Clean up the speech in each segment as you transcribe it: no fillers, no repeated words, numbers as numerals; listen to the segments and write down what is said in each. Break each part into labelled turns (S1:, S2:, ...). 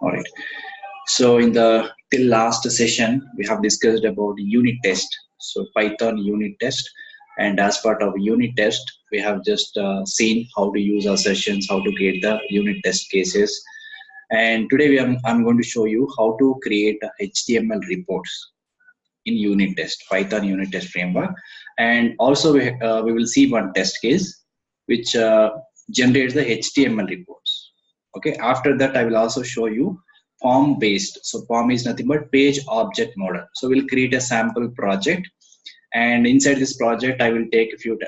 S1: All right. So in the till last session, we have discussed about unit test. So Python unit test, and as part of unit test, we have just seen how to use assertions, how to create the unit test cases. And today I'm going to show you how to create HTML reports in unit test, Python unit test framework. And also we will see one test case which generates the HTML reports. Okay, after that I will also show you form based. So form is nothing but page object model. So we'll create a sample project, and inside this project I will take a few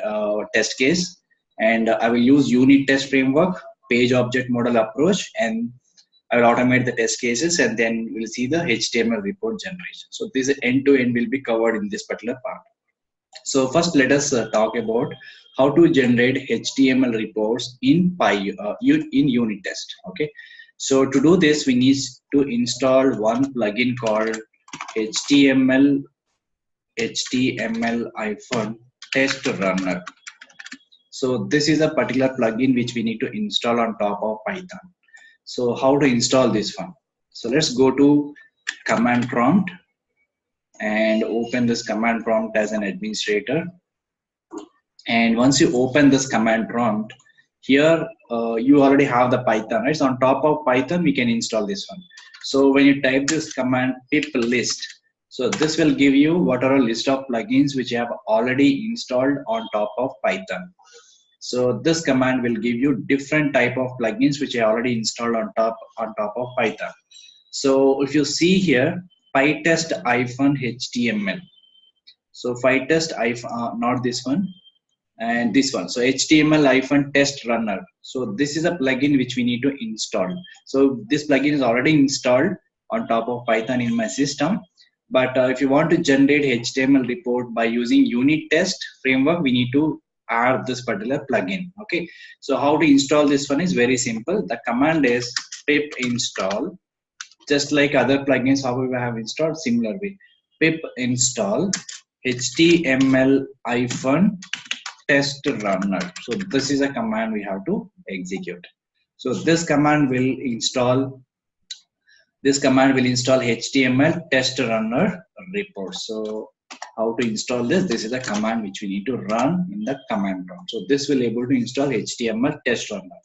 S1: test case, and I will use unit test framework, page object model approach, and I will automate the test cases, and then we'll see the HTML report generation. So this end to end will be covered in this particular part. So first let us talk about how to generate HTML reports in unit test. Okay, so to do this we need to install one plugin called HTML test runner. So this is a particular plugin which we need to install on top of Python. So how to install this one? So let's go to command prompt and open this command prompt as an administrator. And once you open this command prompt, here you already have the Python, right? So on top of Python we can install this one. So when you type this command pip list, so this will give you what are a list of plugins which you have already installed on top of Python. So this command will give you different type of plugins which I already installed on top of Python. So if you see here, PyTest -HTML. So PyTest not this one, and this one. So HTML test runner. So this is a plugin which we need to install. So this plugin is already installed on top of Python in my system. But if you want to generate HTML report by using unit test framework, we need to add this particular plugin. Okay, so how to install this one is very simple. The command is pip install, just like other plugins how we have installed, similar way. Pip install HTML test runner. So this is a command we have to execute. So this command will install HTML test runner report. So how to install this? This is a command which we need to run in the command prompt. So this will able to install HTML test runner.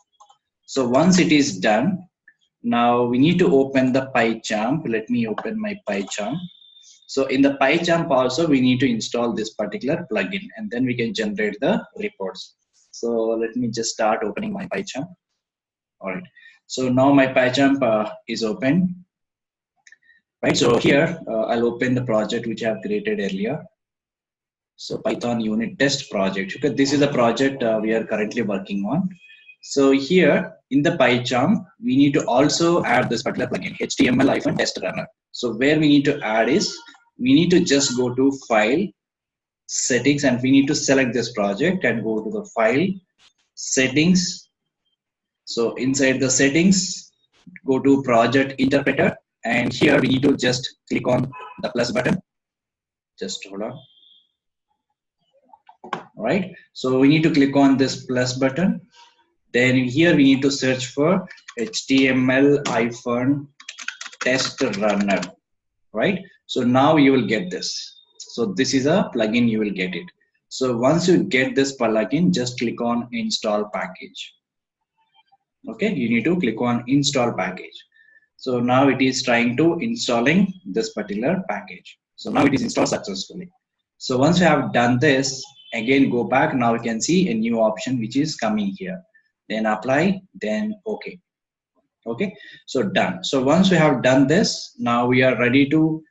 S1: So once it is done, now we need to open the PyCharm. Let me open my PyCharm. So in the PyCharm also we need to install this particular plugin, and then we can generate the reports. So let me just start opening my PyCharm. All right. So now my PyCharm is open. Right, so here I'll open the project which I have created earlier. So Python unit test project. Okay, this is the project we are currently working on. So here in the PyCharm, we need to also add this particular plugin, HTML test runner. So where we need to add is, we need to just go to File, Settings, and we need to select this project and go to the File, Settings. So inside the Settings, go to Project Interpreter. And here we need to just click on the plus button. Just hold on. All right. So we need to click on this plus button. Then here we need to search for HTML test runner. Right. So now you will get this. So this is a plugin, you will get it. So once you get this plugin, just click on install package. Okay. You need to click on install package. So now it is trying to installing this particular package. So now it is installed successfully. So once you have done this, again go back. Now you can see a new option which is coming here. Then apply, then OK. Okay, so done. So once we have done this, now we are ready to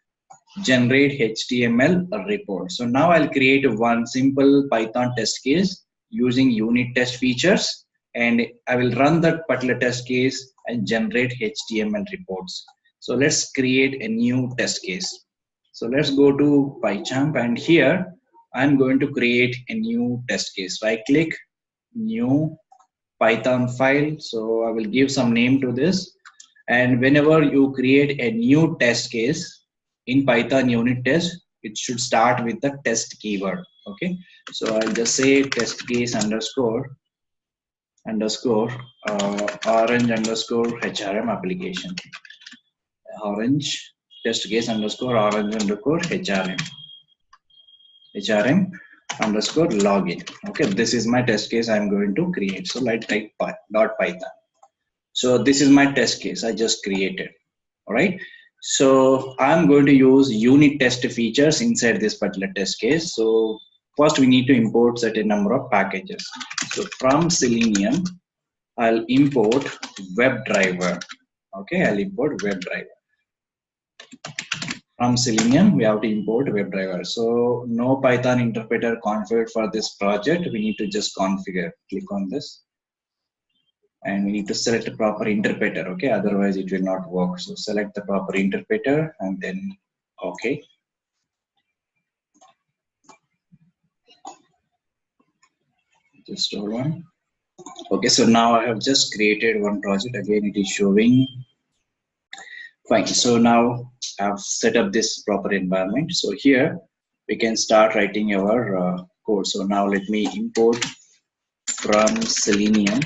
S1: generate HTML report. So now I'll create one simple Python test case using unit test features, and I will run that particular test case and generate HTML reports. So let's create a new test case. So let's go to PyCharm, and here I'm going to create a new test case. Right click, new Python file. So I will give some name to this. And whenever you create a new test case in Python unit test, it should start with the test keyword. Okay. So I'll just say test case underscore orange underscore HRM application. orange test case underscore orange underscore hrm underscore login. Okay, this is my test case I'm going to create. So let's type .python. So this is my test case I just created. All right. So I'm going to use unit test features inside this particular test case. So first we need to import certain number of packages. So from Selenium, I'll import WebDriver. Okay, I'll import WebDriver. From Selenium, we have to import WebDriver. So no Python interpreter configured for this project. We need to just configure. Click on this. And we need to select a proper interpreter. Okay, otherwise it will not work. So select the proper interpreter and then okay. Just hold on. Okay, so now I have just created one project. Again, it is showing. Fine. So now I've set up this proper environment. So here we can start writing our code. So now let me import from Selenium.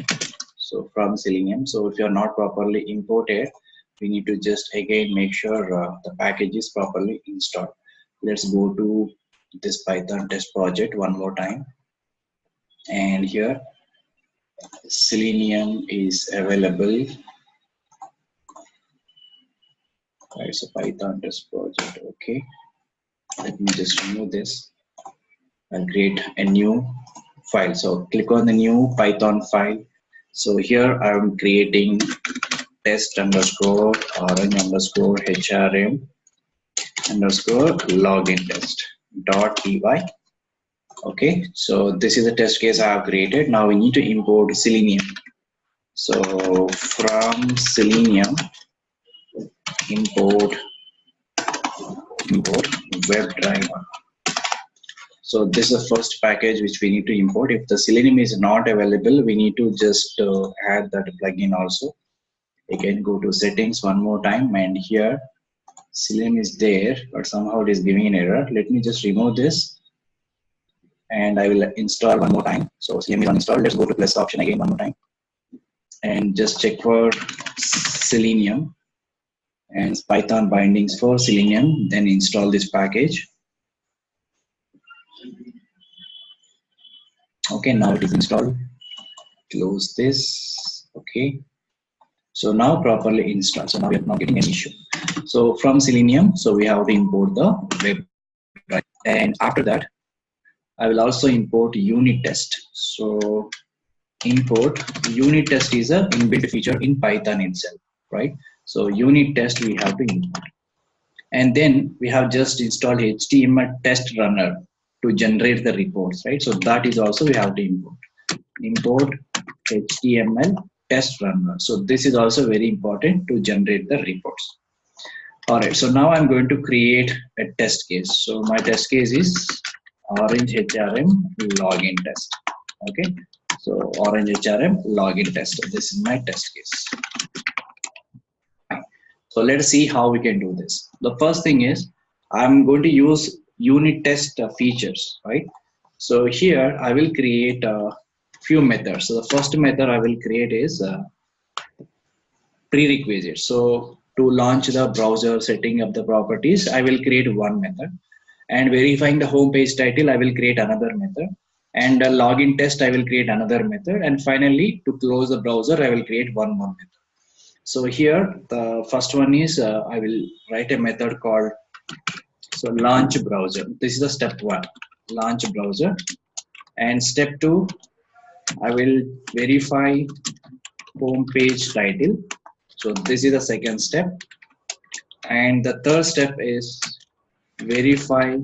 S1: So from Selenium. So if you are not properly imported, we need to just again make sure the package is properly installed. Let's go to this Python test project one more time. And here Selenium is available. Right, so Python test project. Okay, let me just remove this and create a new file. So click on the new Python file. So here I'm creating test underscore orange underscore hrm underscore login test .py. Okay, so this is a test case I have created. Now we need to import Selenium. So from Selenium, import WebDriver. So this is the first package which we need to import. If the Selenium is not available, we need to just add that plugin also. Again, go to settings one more time, and here Selenium is there, but somehow it is giving an error. Let me just remove this, and I will install one more time. So Selenium is uninstalled. Let's go to plus option again one more time, and just check for Selenium and Python bindings for Selenium. Then install this package. Okay, now it is installed. Close this. Okay, so now properly installed. So now we are not getting any issue. So from Selenium, so we have to import the web, right? And after that, I will also import Unittest. So import Unittest is a inbuilt feature in Python itself, right? So Unittest we have to import, and then we have just installed HTML test runner to generate the reports, right? So that is also we have to import HTML test runner. So this is also very important to generate the reports. All right, so now I'm going to create a test case. So my test case is orange hrm login test. Okay, so orange hrm login test. This is my test case. So let's see how we can do this. The first thing is I'm going to use Unittest features, right? So here I will create a few methods. So the first method I will create is prerequisite. So to launch the browser, setting up the properties, I will create one method, and verifying the home page title, I will create another method, and a login test, I will create another method, and finally to close the browser, I will create one more method. So here the first one is I will write a method called launch browser. This is the step one, launch browser, and step two, I will verify home page title. So this is the second step, and the third step is verify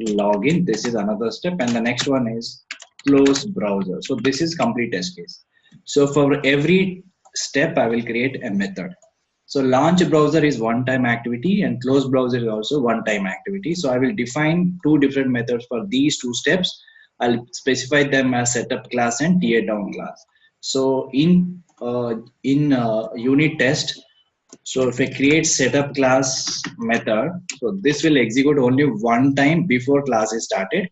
S1: login. This is another step, and the next one is close browser. So this is complete test case. So for every step I will create a method. So launch browser is one-time activity, and close browser is also one-time activity. So I will define two different methods for these two steps. I'll specify them as setup class and tear down class. So in unit test, so if I create setup class method, so this will execute only one time before class is started,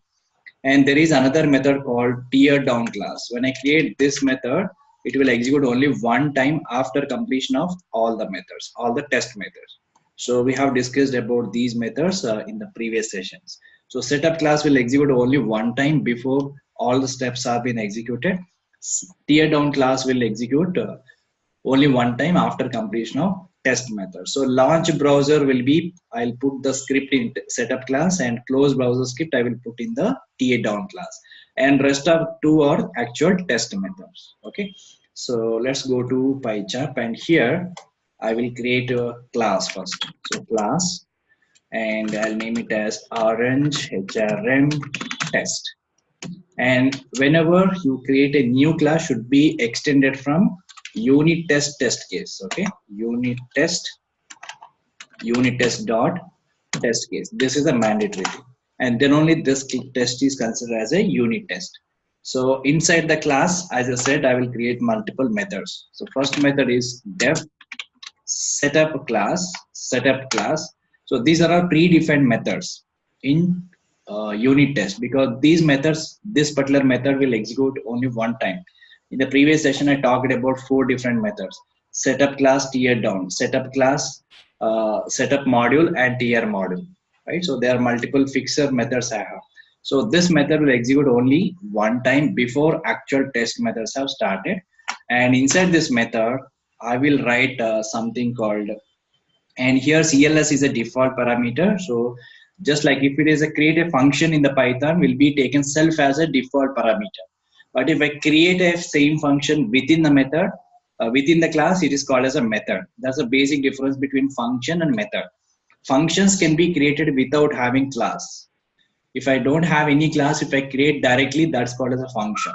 S1: and there is another method called tear down class. When I create this method, it will execute only one time after completion of all the methods, all the test methods. So we have discussed about these methods in the previous sessions. So setup class will execute only one time before all the steps have been executed. Tear down class will execute only one time after completion of test method. So launch browser will be, I'll put the script in setup class, and close browser script I will put in the tear down class, and rest of two are actual test methods. Okay, so let's go to PyCharm, and here I will create a class first. So class, and I'll name it as orange HRM test. And whenever you create a new class, should be extended from Unittest test case. Okay, Unittest dot test case. This is a mandatory thing, and then only this test is considered as a unit test. So inside the class, as I said, I will create multiple methods. So first method is def setup class. So these are all predefined methods in unit test, because these methods, this particular method will execute only one time. In the previous session, I talked about 4 different methods: setup class, tear down, setup class, setup module, and tear module. Right? So there are multiple fixer methods I have. So this method will execute only one time before actual test methods have started. And inside this method, I will write something called, and here CLS is a default parameter. So just like if it is a create a function in the Python, will be taken self as a default parameter. But if I create a same function within the method, within the class, it is called as a method. That's a basic difference between function and method. Functions can be created without having class. If I don't have any class, if I create directly, that's called as a function.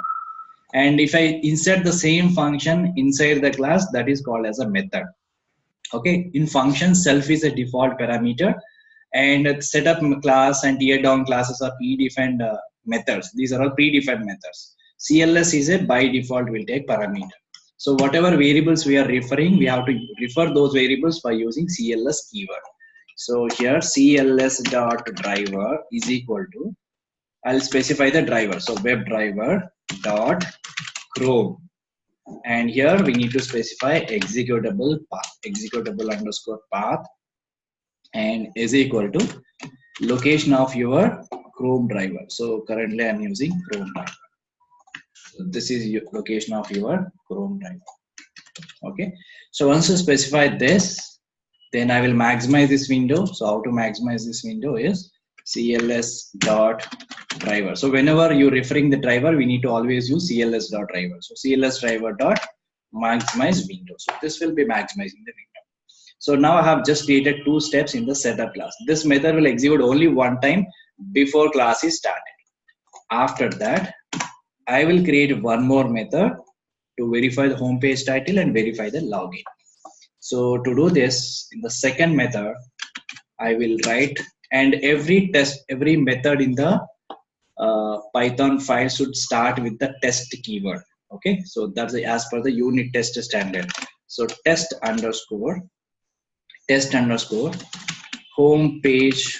S1: And if I insert the same function inside the class, that is called as a method. Okay, in function, self is a default parameter, and setup class and tear down classes are predefined methods. These are all predefined methods. CLS is a by default will take parameter. So whatever variables we are referring, we have to refer those variables by using CLS keyword. So here CLS dot driver is equal to, I'll specify the driver. So web driver dot Chrome. And here we need to specify executable path, executable underscore path, and is equal to location of your Chrome driver. So currently I'm using Chrome driver. So this is your location of your Chrome driver. Okay. So once you specify this, then I will maximize this window. So how to maximize this window is CLS dot driver. So whenever you're referring the driver, we need to always use CLS dot driver. So CLS driver dot maximize window. So this will be maximizing the window. So now I have just created 2 steps in the setup class. This method will execute only one time before class is started. After that, I will create one more method to verify the home page title and verify the login. So to do this, in the second method, I will write, and every method in the Python file should start with the test keyword. Okay, so that's as per the unit test standard. So test underscore home page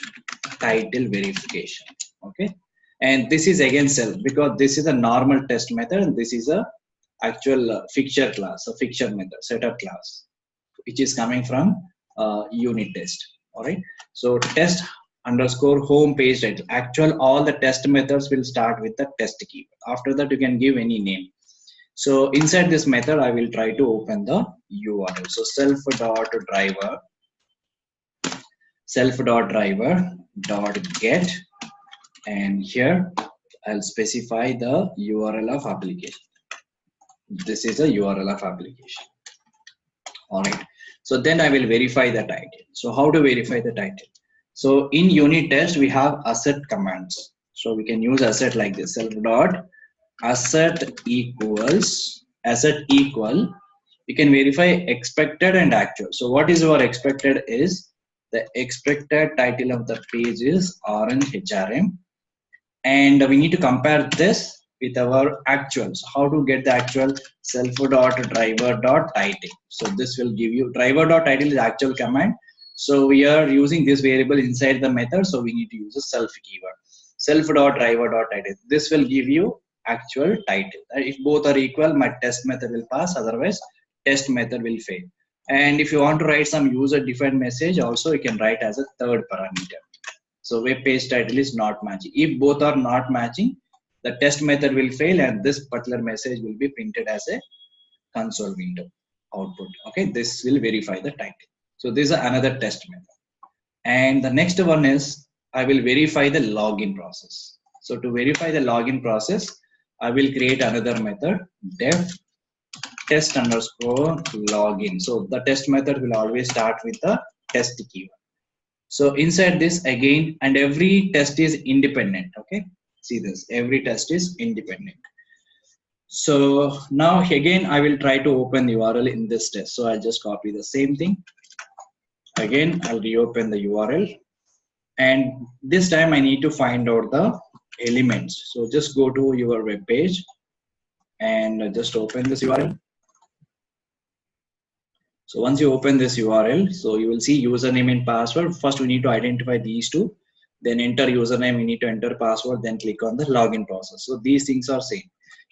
S1: title verification. Okay, and this is again self, because this is a normal test method and this is a actual fixture class, a fixture method setup class, which is coming from unit test. All right, so test underscore home page title. Actual all the test methods will start with the test keyword. After that, you can give any name. So inside this method, I will try to open the URL. So self dot driver dot get, and here I'll specify the URL of application. This is a URL of application. All right. So then I will verify the title. So how to verify the title? So in unit test, we have asset commands. So we can use asset like this: self dot asset equals asset equal. We can verify expected and actual. So what is our expected is the expected title of the page is orange HRM, and we need to compare this with our actual. So how to get the actual? Self dot driver dot title. So this will give you driver dot title is actual command. So we are using this variable inside the method. So we need to use a self keyword. Self dot driver dot title. This will give you actual title. If both are equal, my test method will pass. Otherwise, test method will fail. And if you want to write some user defined message, also you can write as a third parameter. So web page title is not matching. If both are not matching, the test method will fail and this particular message will be printed as a console window output. Okay, this will verify the title. So this is another test method. And the next one is I will verify the login process. So to verify the login process, I will create another method, def test underscore login. So the test method will always start with the test keyword. So inside this again, and every test is independent. Okay, see this, every test is independent. So now again, I will try to open the URL in this test. So I just copy the same thing. Again, I'll reopen the URL. And this time I need to find out the elements. So just go to your web page and just open this URL. So once you open this URL, so you will see username and password. First, we need to identify these two. Then enter username, we need to enter password, then click on the login process. So these things are same.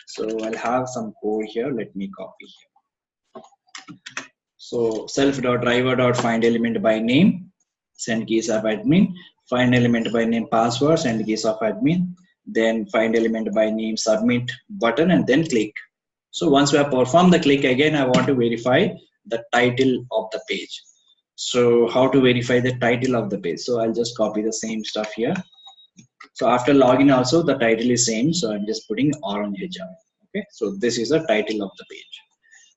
S1: So I'll have some code here. Let me copy here. So self.driver.find element by name, send keys of admin, find element by name password, send keys of admin, then find element by name submit button, and then click. So once we have performed the click, again I want to verify the title of the page. So how to verify the title of the page? So I'll just copy the same stuff here. So after login also the title is same. So I'm just putting orange HR. Okay. So this is the title of the page.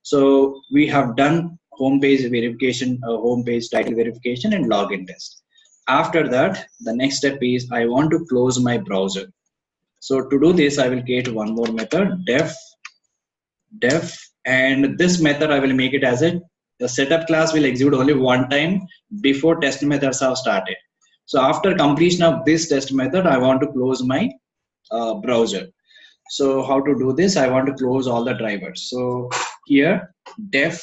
S1: So we have done home page verification, home page title verification and login test. After that, the next step is I want to close my browser. So to do this, I will create one more method, def, and this method I will make it as the setup class will execute only one time before test methods have started. So after completion of this test method, I want to close my browser. So how to do this? I want to close all the drivers. So here def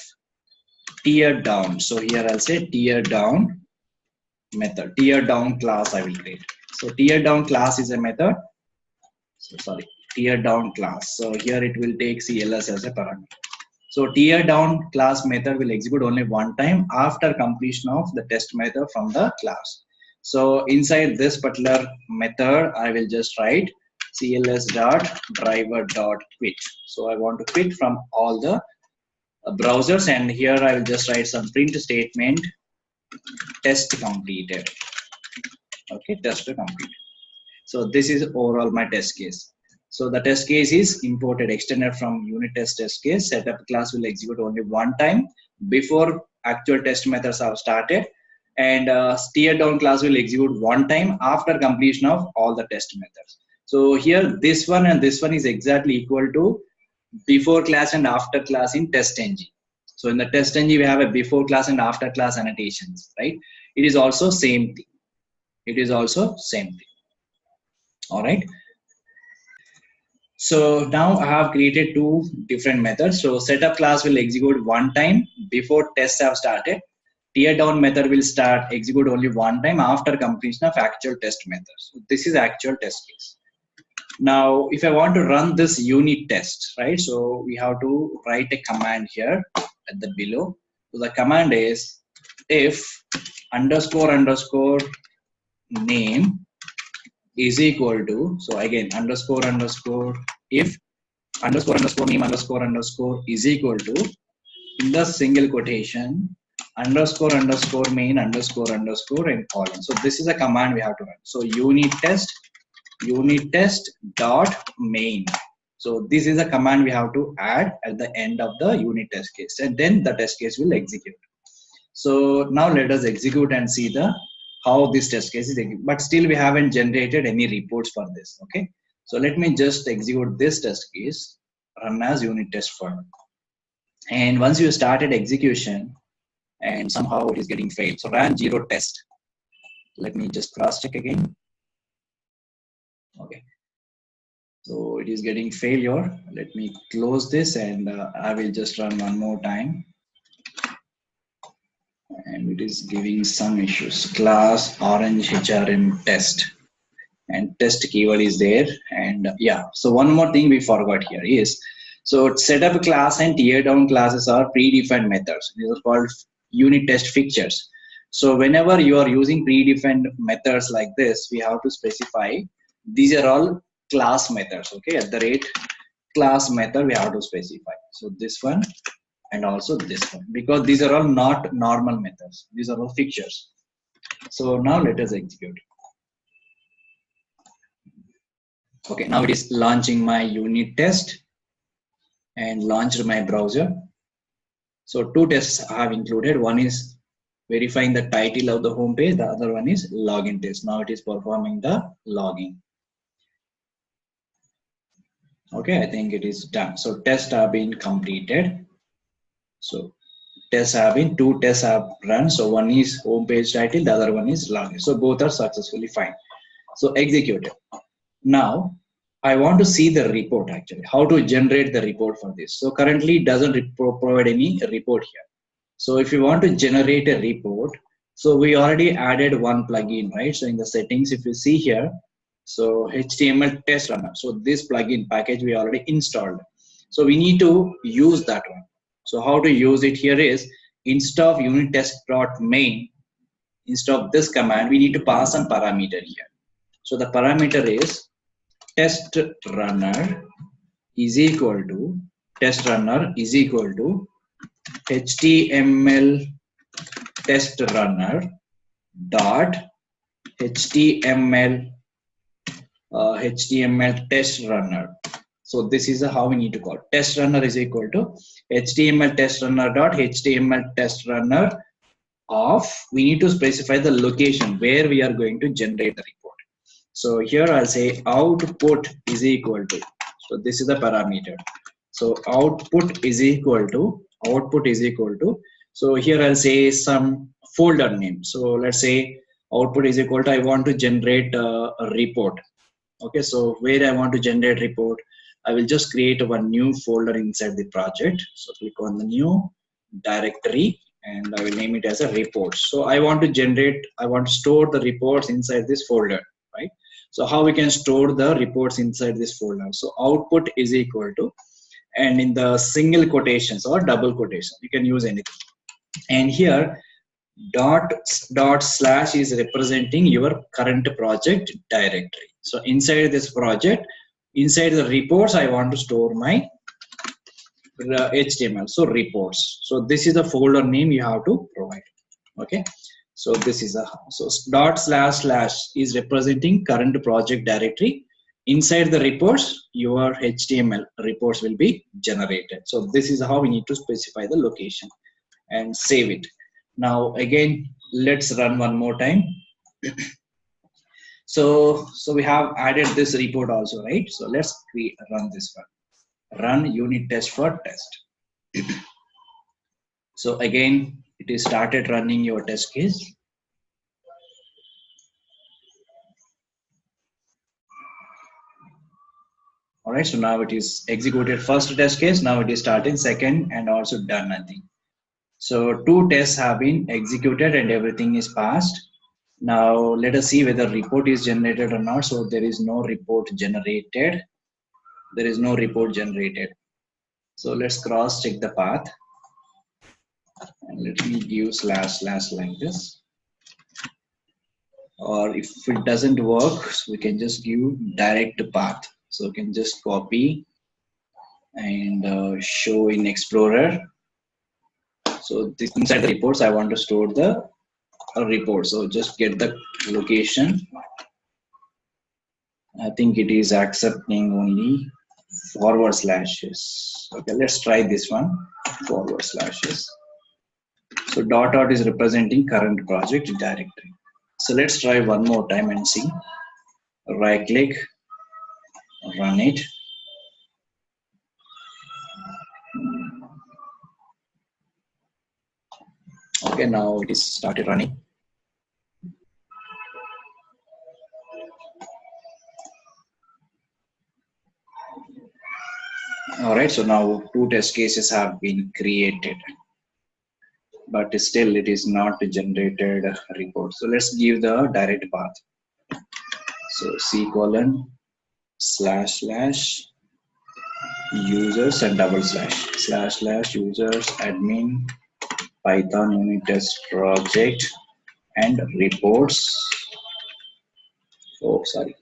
S1: tear down. So here I'll say tear down method, tear down class I will create. So tear down class is a method. So sorry, tear down class. So here it will take CLS as a parameter. So tear down class method will execute only one time after completion of the test method from the class. So inside this particular method, I will just write cls.driver.quit. So I want to quit from all the browsers, and here I will just write some print statement, test completed. Okay, test complete. So this is overall my test case. So the test case is imported, extended from Unittest test case. Setup class will execute only one time before actual test methods have started, and tear down class will execute one time after completion of all the test methods. So here this one and this one is exactly equal to before class and after class in test-ng. So in the test-ng we have a before class and after class annotations, right? It is also same thing. It is also same thing. All right. So now I have created two different methods. So setup class will execute one time before tests have started. Tear down method will start execute only one time after completion of actual test methods. So this is actual test case. Now, if I want to run this unit test, right? So we have to write a command here at the below. So the command is if underscore name is equal to, so again underscore if underscore name underscore is equal to, in the single quotation underscore main underscore and colon. So this is a command we have to run. So unit test dot main. So this is a command we have to add at the end of the unit test case, and then the test case will execute. So now let us execute and see how this test case is executed. But still we haven't generated any reports for this. Okay. So let me just execute this test case, run as unit test for. And once you started execution and somehow it is getting failed, so run zero test. Let me just cross check again. Okay. So it is getting failure. Let me close this and I will just run one more time. And it is giving some issues. Class orange HRM test, and test keyword is there. And yeah, so one more thing we forgot here is So setup class and tear down classes are predefined methods. These are called unit test fixtures. So whenever you are using predefined methods like this, we have to specify these are all class methods. Okay, at the rate class method we have to specify. So this one and also this one, because these are all not normal methods. These are all fixtures. So now let us execute. Okay, now it is launching my unit test and launched my browser. So two tests I have included. One is verifying the title of the home page. The other one is login test. Now it is performing the login. Okay, I think it is done. So tests have been completed. So two tests have run. So one is home page title, the other one is login. So both are successfully fine. So execute it. Now I want to see the report actually, how to generate the report for this. So currently it doesn't provide any report here. So if you want to generate a report, so we already added one plugin, right? So in the settings, if you see here, so HTML test runner. So this plugin package we already installed. So we need to use that one. So how to use it here is instead of unittest.main, instead of this command, we need to pass some parameter here. So the parameter is test runner is equal to HTML test runner dot HTML test runner. So this is how we need to call test runner is equal to HTML test runner dot HTML test runner of, we need to specify the location where we are going to generate the report. So here I'll say output is equal to, so this is the parameter. So output is equal to, so here I'll say some folder name. So let's say output is equal to, I want to generate a report. Okay, so where I want to generate report, I will just create one new folder inside the project. So click on the new directory and I will name it as a report. So I want to store the reports inside this folder, right? So how we can store the reports inside this folder? So output is equal to, and in the single quotations or double quotation, you can use anything. And here dot slash is representing your current project directory. So inside this project, inside the reports, I want to store my HTML. So reports. So this is the folder name you have to provide. Okay. So this is dot slash is representing current project directory. Inside the reports, your HTML reports will be generated. So this is how we need to specify the location and save it. Now again, let's run one more time. So we have added this report also, right? So let's run this one. Run unit test for test. So again, it is started running your test case. All right, so now it is executed first test case. Now it is starting second and also done nothing. So two tests have been executed and everything is passed. Now let us see whether report is generated or not. So there is no report generated. There is no report generated. So let's cross check the path. And let me give slash like this. Or if it doesn't work, we can just give direct path. So you can just copy and show in Explorer. So this inside the reports, I want to store the report. So just get the location. I think it is accepting only forward slashes. Okay, let's try this one, forward slashes. So dot is representing current project directory. So let's try one more time and see. Right click, run it. Okay, now it is started running. All right, so now two test cases have been created, but still it is not generated report. So let's give the direct path. So C:// users and / users admin Python Unittest project and reports. Oh, sorry.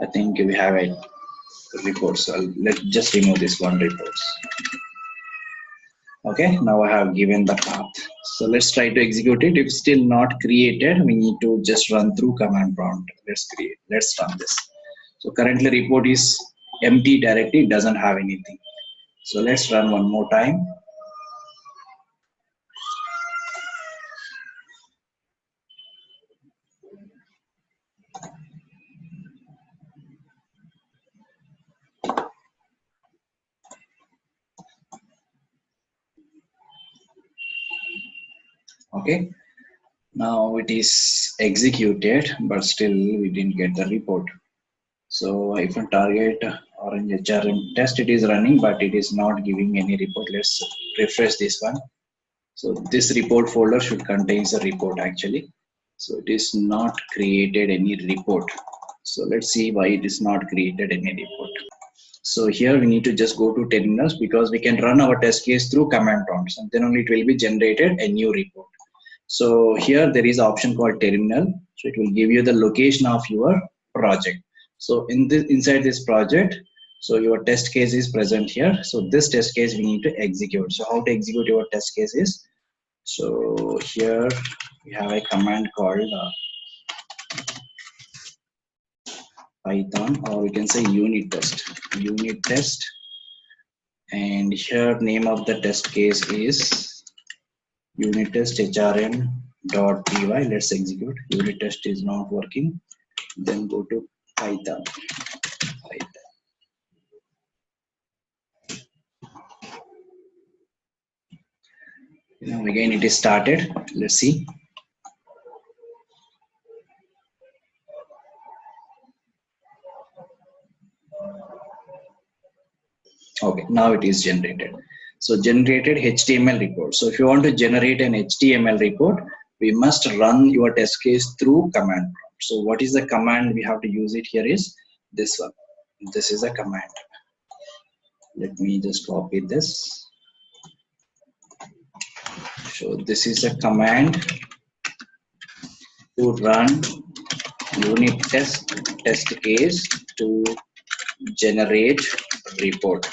S1: I think we have a report. So let's just remove this one reports. Okay, now I have given the path. So let's try to execute it. If still not created, we need to just run through command prompt. Let's run this. So currently report is empty directly, it doesn't have anything. So let's run one more time. Okay, now it is executed, but still we didn't get the report. So if I target orange HRM test, it is running, but it is not giving any report. Let's refresh this one. So this report folder should contain a report actually. So it is not created any report. So let's see why it is not created any report. So here we need to just go to terminals because we can run our test case through command prompts and then only it will be generated a new report. So here there is an option called terminal. So it will give you the location of your project. So inside this project, so your test case is present here. So this test case we need to execute. So how to execute your test case is, so here we have a command called Python, or we can say Unittest, and here name of the test case is Unittest hrm.py. Let's execute. Unittest is not working. Then go to Python. Now again it is started. Let's see. Okay, now it is generated. So generated HTML report. So if you want to generate an HTML report, we must run your test case through command prompt. So what is the command we have to use it here is this one. This is a command. Let me just copy this. So this is a command to run unit test case to generate report.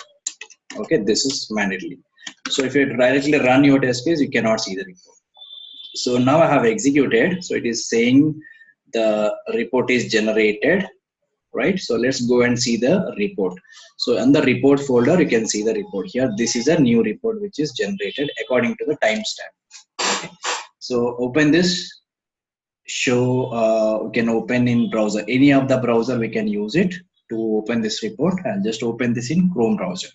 S1: Okay, this is mandatory. So if you directly run your test case, you cannot see the report. So now I have executed. So it is saying the report is generated, right? So let's go and see the report. So in the report folder, you can see the report here. This is a new report which is generated according to the timestamp. Okay. So open this. We can open in browser. Any of the browser we can use it to open this report. I'll just open this in Chrome browser.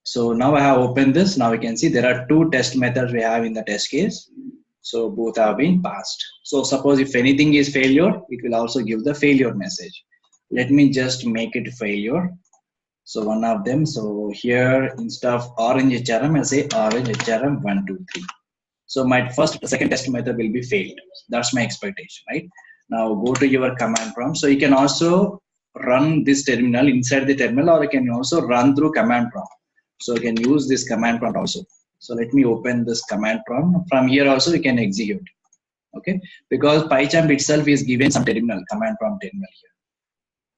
S1: So now I have opened this. Now we can see there are two test methods we have in the test case. So both have been passed. So suppose if anything is failure, it will also give the failure message. Let me just make it failure. So one of them. So here instead of orange HRM, I'll say orange HRM 1, 2, 3. So my second test method will be failed. That's my expectation, right? Now go to your command prompt. So you can also run this terminal inside the terminal, or you can also run through command prompt. So you can use this command prompt also. So let me open this command prompt. From here also you can execute. Okay, because PyChamp itself is given some terminal, command prompt terminal here.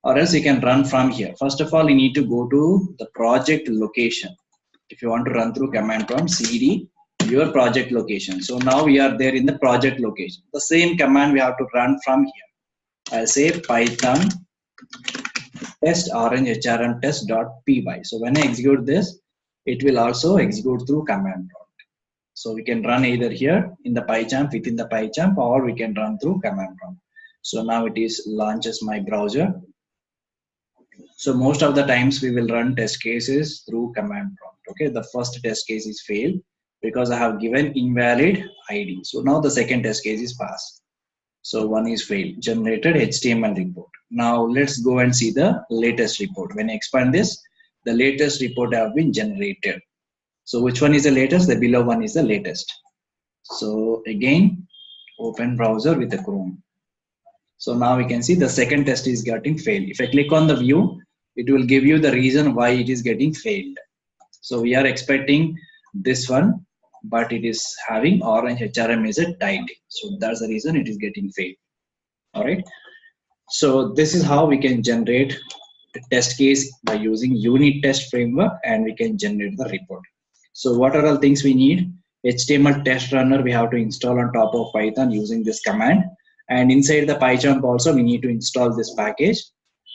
S1: Or else you can run from here. First of all, you need to go to the project location. If you want to run through command prompt, cd your project location. So now we are there in the project location. The same command we have to run from here. I'll say Python test orange hrm test.py. So when I execute this, it will also execute through command prompt. So we can run either here in the PyChamp, within the PyChamp, or we can run through command prompt. So now it is launches my browser. So most of the times we will run test cases through command prompt. Okay, the first test case is failed because I have given invalid ID. So now the second test case is passed. So one is failed, generated HTML report. Now let's go and see the latest report. When I expand this, the latest report have been generated. So which one is the latest? The below one is the latest. So again, open browser with the Chrome. So now we can see the second test is getting failed. If I click on the view, it will give you the reason why it is getting failed. So we are expecting this one, but it is having orange HRM is a tight. So that's the reason it is getting failed. All right. So this is how we can generate the test case by using Unittest framework, and we can generate the report. So what are all things we need? HTML test runner we have to install on top of Python using this command, and inside the PyCharm also we need to install this package,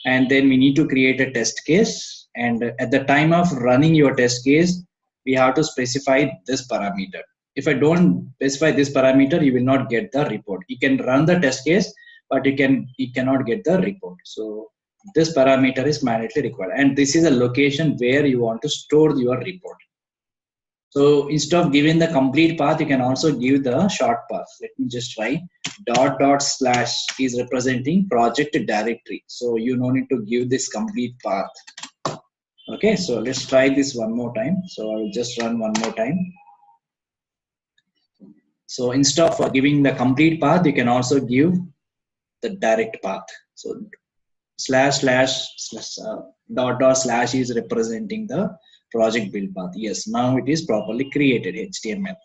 S1: and then we need to create a test case, and at the time of running your test case we have to specify this parameter. If I don't specify this parameter, you will not get the report. You can run the test case, but you cannot get the report. So this parameter is mandatory required, and this is a location where you want to store your report. So instead of giving the complete path, you can also give the short path. Let me just try. // is representing project directory. So you no need to give this complete path. Okay, so let's try this one more time. So I will just run one more time. So instead of giving the complete path, you can also give the direct path. So // // is representing the project build path. Yes, now it is properly created HTML.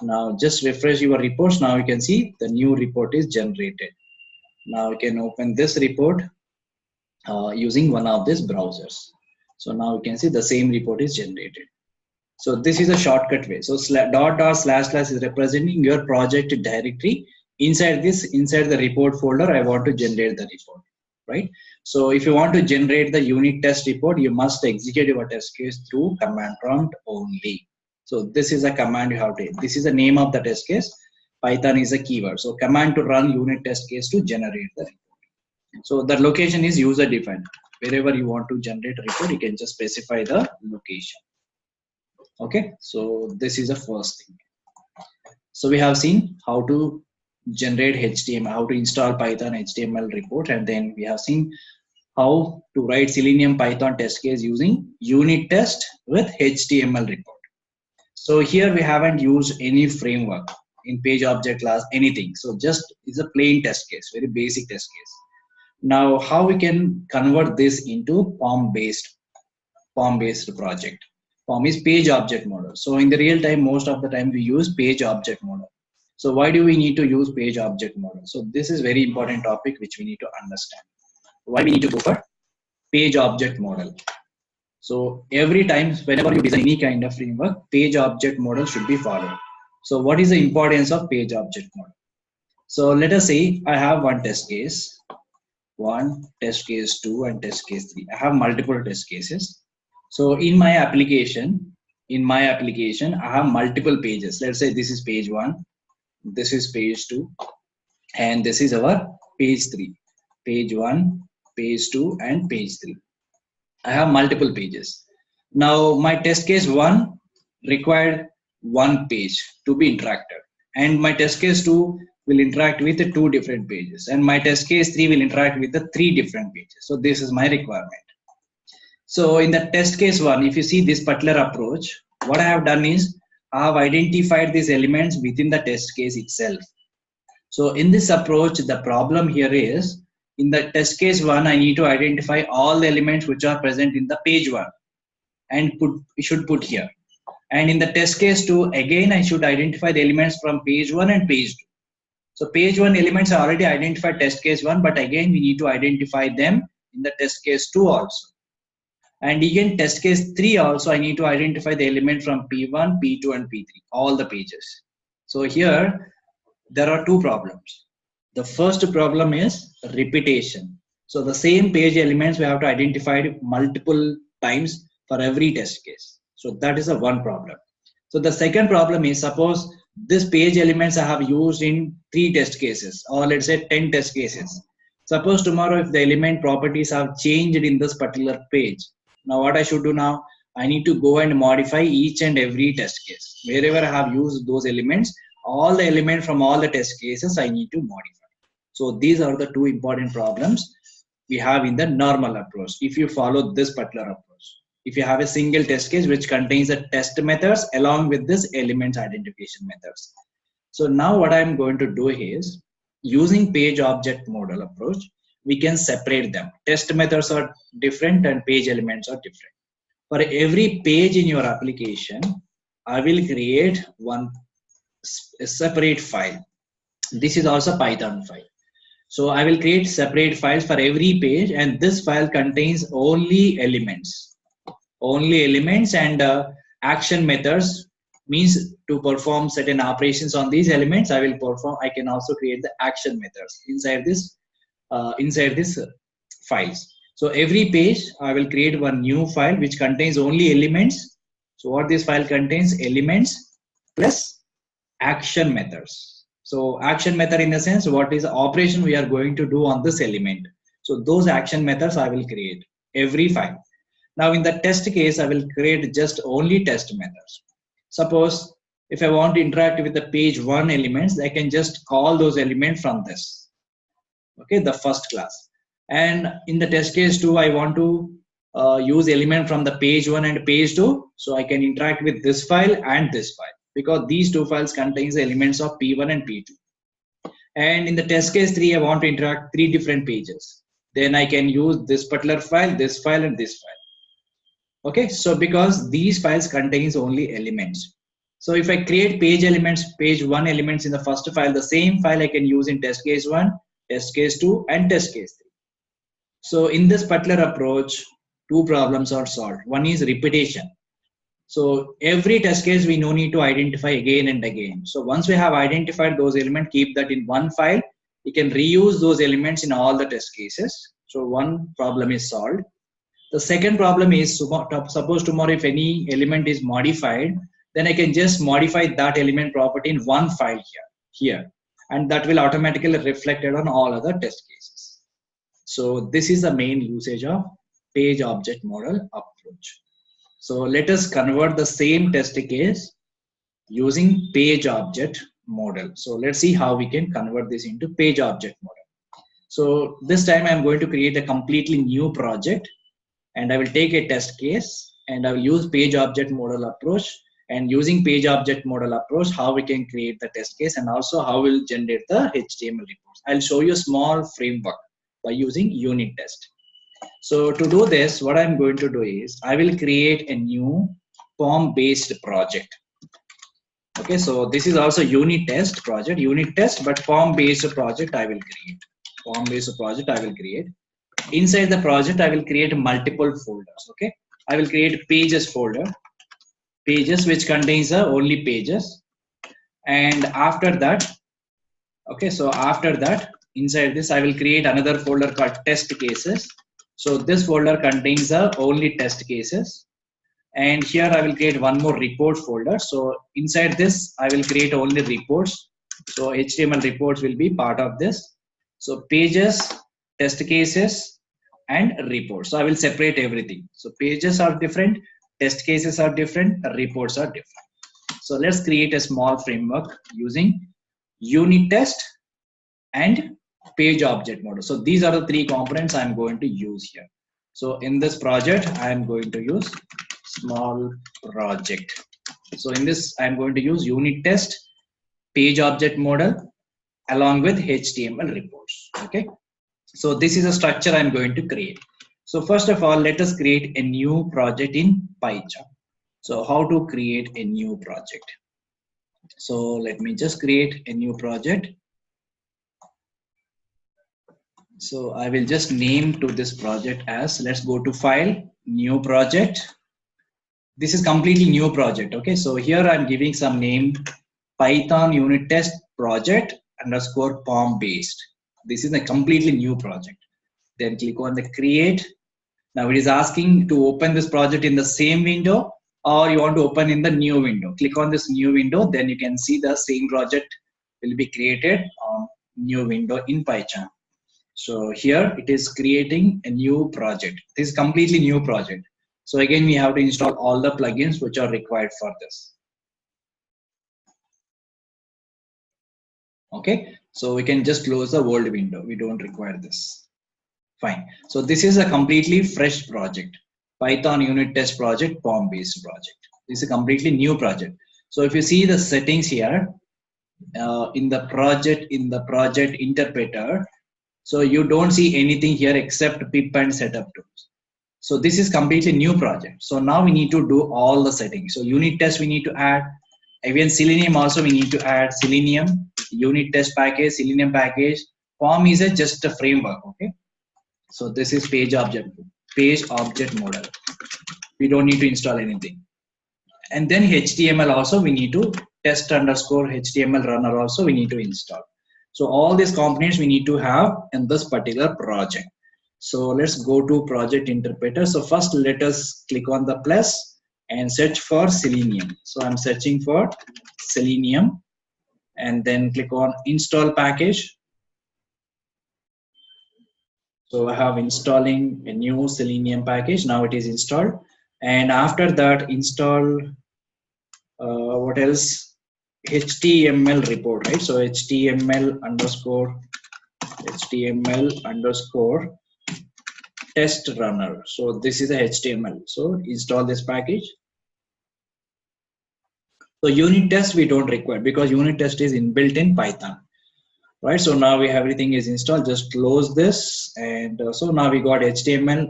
S1: Now just refresh your reports. Now you can see the new report is generated. Now you can open this report using one of these browsers. So now you can see the same report is generated. So this is a shortcut way. So // is representing your project directory. Inside the report folder, I want to generate the report, right? So if you want to generate the unit test report, you must execute your test case through command prompt only. So this is a command you have to. This is the name of the test case. Python is a keyword. So command to run unit test case to generate the report. So the location is user defined. Wherever you want to generate a report, you can just specify the location. Okay, so this is the first thing. So we have seen how to generate HTML, how to install Python HTML report, and then we have seen how to write Selenium Python test case using Unittest with HTML report. So here we haven't used any framework in page object class, anything. So just it's a plain test case, very basic test case. Now how we can convert this into POM based project. POM is page object model. So in the real time, most of the time we use page object model. So why do we need to use page object model? So this is very important topic which we need to understand. Why we need to go for page object model? So every time whenever you design any kind of framework, page object model should be followed. So what is the importance of page object model? So let us say I have one test case 1, test case 2, and test case 3. I have multiple test cases. So in my application, I have multiple pages. Let's say this is page 1, this is page 2, and this is our page 3. Page 1, page 2, and page 3. I have multiple pages. Now my test case 1 required one page to be interacted, and my test case 2 will interact with the 2 different pages, and my test case 3 will interact with the 3 different pages. So this is my requirement. So in the test case 1, if you see this particular approach, what I have done is I have identified these elements within the test case itself. So in this approach, the problem here is in the test case 1, I need to identify all the elements which are present in the page 1 and should put here. And in the test case 2, again, I should identify the elements from page 1 and page 2. So page 1 elements are already identified test case 1, but again, we need to identify them in the test case 2 also. And again, test case 3 also, I need to identify the element from P1, P2, and P3, all the pages. So here, there are 2 problems. The first problem is repetition. So the same page elements we have to identify multiple times for every test case. So that is a one problem. So the second problem is, suppose this page elements I have used in 3 test cases, or let's say 10 test cases. Suppose tomorrow if the element properties have changed in this particular page, now what I should do now, I need to go and modify each and every test case. Wherever I have used those elements, all the elements from all the test cases I need to modify. So these are the 2 important problems we have in the normal approach if you follow this particular approach. If you have a single test case which contains the test methods along with this elements identification methods. So now what I'm going to do is, using page object model approach, we can separate them. Test methods are different and page elements are different. For every page in your application, I will create a separate file. This is also Python file. So I will create separate files for every page, and this file contains only elements. And action methods means to perform certain operations on these elements. I can also create the action methods inside this files. So every page I will create one new file which contains only elements. So what this file contains? Elements plus action methods. So action method in the sense what is the operation we are going to do on this element. So those action methods I will create every file. Now in the test case, I will create just only test methods. Suppose if I want to interact with the page 1 elements, I can just call those elements from this. Okay, the first class. And in the test case 2, I want to use element from the page 1 and page 2. So I can interact with this file and this file, because these two files contains elements of P1 and P2. And in the test case 3, I want to interact 3 different pages. Then I can use this particular file, this file, and this file. Okay, so because these files contains only elements. So if I create page 1 elements in the first file, the same file I can use in test case 1, test case 2, and test case 3. So in this particular approach, 2 problems are solved. One is repetition. So every test case we no need to identify again and again. So once we have identified those elements, keep that in one file. We can reuse those elements in all the test cases. So one problem is solved. The second problem is, suppose tomorrow if any element is modified, then I can just modify that element property in one file here, and that will automatically reflect it on all other test cases. So this is the main usage of page object model approach. So let us convert the same test case using page object model. So let's see how we can convert this into page object model. So this time I'm going to create a completely new project, and I will take a test case and I will use page object model approach. And using page object model approach, how we can create the test case and also how we'll generate the HTML reports. I'll show you a small framework by using Unittest. So to do this, what I'm going to do is I will create a new POM-based project. Okay, so this is also Unittest project, but POM-based project I will create. POM-based project I will create. Inside the project, I will create multiple folders. Okay, I will create pages folder. Pages which contains only pages, and after that, okay, so after that, inside this I will create another folder called test cases. So this folder contains only test cases, and here I will create one more report folder. So inside this I will create only reports. So HTML reports will be part of this. So pages, test cases, and reports. So I will separate everything. So pages are different, test cases are different, reports are different. So let's create a small framework using Unittest and page object model. So these are the 3 components I'm going to use here. So in this project, I'm going to use small project. So in this, I'm going to use Unittest, page object model, along with HTML reports. Okay. So this is a structure I'm going to create. So first of all, let us create a new project in Python. So how to create a new project? So let me just create a new project. So I will just name to this project as, let's go to file, new project. This is completely new project. Okay, so here I'm giving some name, Python Unittest project _ POM based. This is a completely new project. Then click on the create. Now it is asking to open this project in the same window, or you want to open in the new window. Click on this new window, then you can see the same project will be created on new window in Python. So here it is creating a new project. This is completely new project. So again, we have to install all the plugins which are required for this. Okay, so we can just close the old window. We don't require this. Fine. So this is a completely fresh project. Python Unittest project, POM based project. This is a completely new project. So if you see the settings here in the project interpreter, So you don't see anything here except pip and setup tools. So this is completely new project. So now we need to do all the settings. So unit test we need to add. Even Selenium also we need to add. Selenium, unit test package, Selenium package. Form is just a framework, okay? So this is page object model. We don't need to install anything. And then HTML also we need to test underscore HTML runner also we need to install. So all these components we need to have in this particular project. So let's go to project interpreter. So first let us click on the plus and search for Selenium. So I'm searching for Selenium and then click on install package. So I have installing a new Selenium package. Now it is installed. And after that install what else? HTML report, right? So HTML underscore test runner. So this is a HTML. So install this package. So unit test we don't require because unit test is inbuilt in Python, right? So now we have everything is installed. Just close this, and so now we got HTML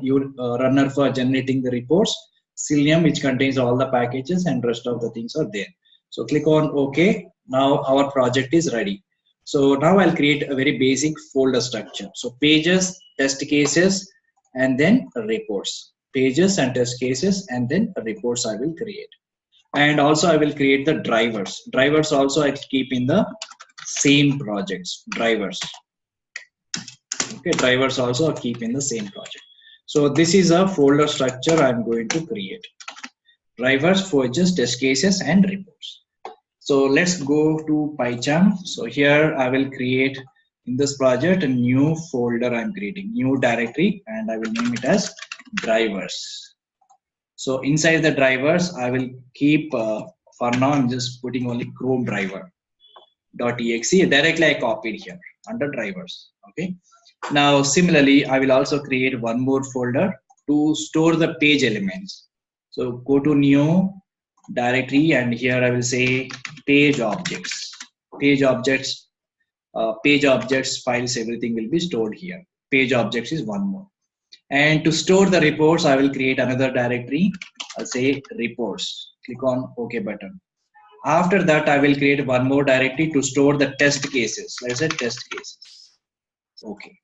S1: runner for generating the reports. Selenium, which contains all the packages, and rest of the things are there. So click on OK. Now our project is ready. So now I'll create a very basic folder structure. So pages, test cases, and then reports. Pages and test cases, and then reports I will create. And also I will create the drivers. Drivers also I keep in the same projects. Drivers. Okay, drivers also I keep in the same project. So this is a folder structure I'm going to create. Drivers, pages, test cases, and reports. So let's go to PyCharm. So here I will create in this project a new folder I'm creating, new directory, and I will name it as drivers. So inside the drivers, I will keep, for now I'm just putting only Chrome driver.exe. Directly I copied here under drivers, okay? Now similarly, I will also create one more folder to store the page elements. So go to new directory, and here I will say page objects. Page objects files, everything will be stored here. Page objects is one more. And to store the reports, I will create another directory. I'll say reports. Click on OK button. After that, I will create one more directory to store the test cases. Let's say test cases. Okay.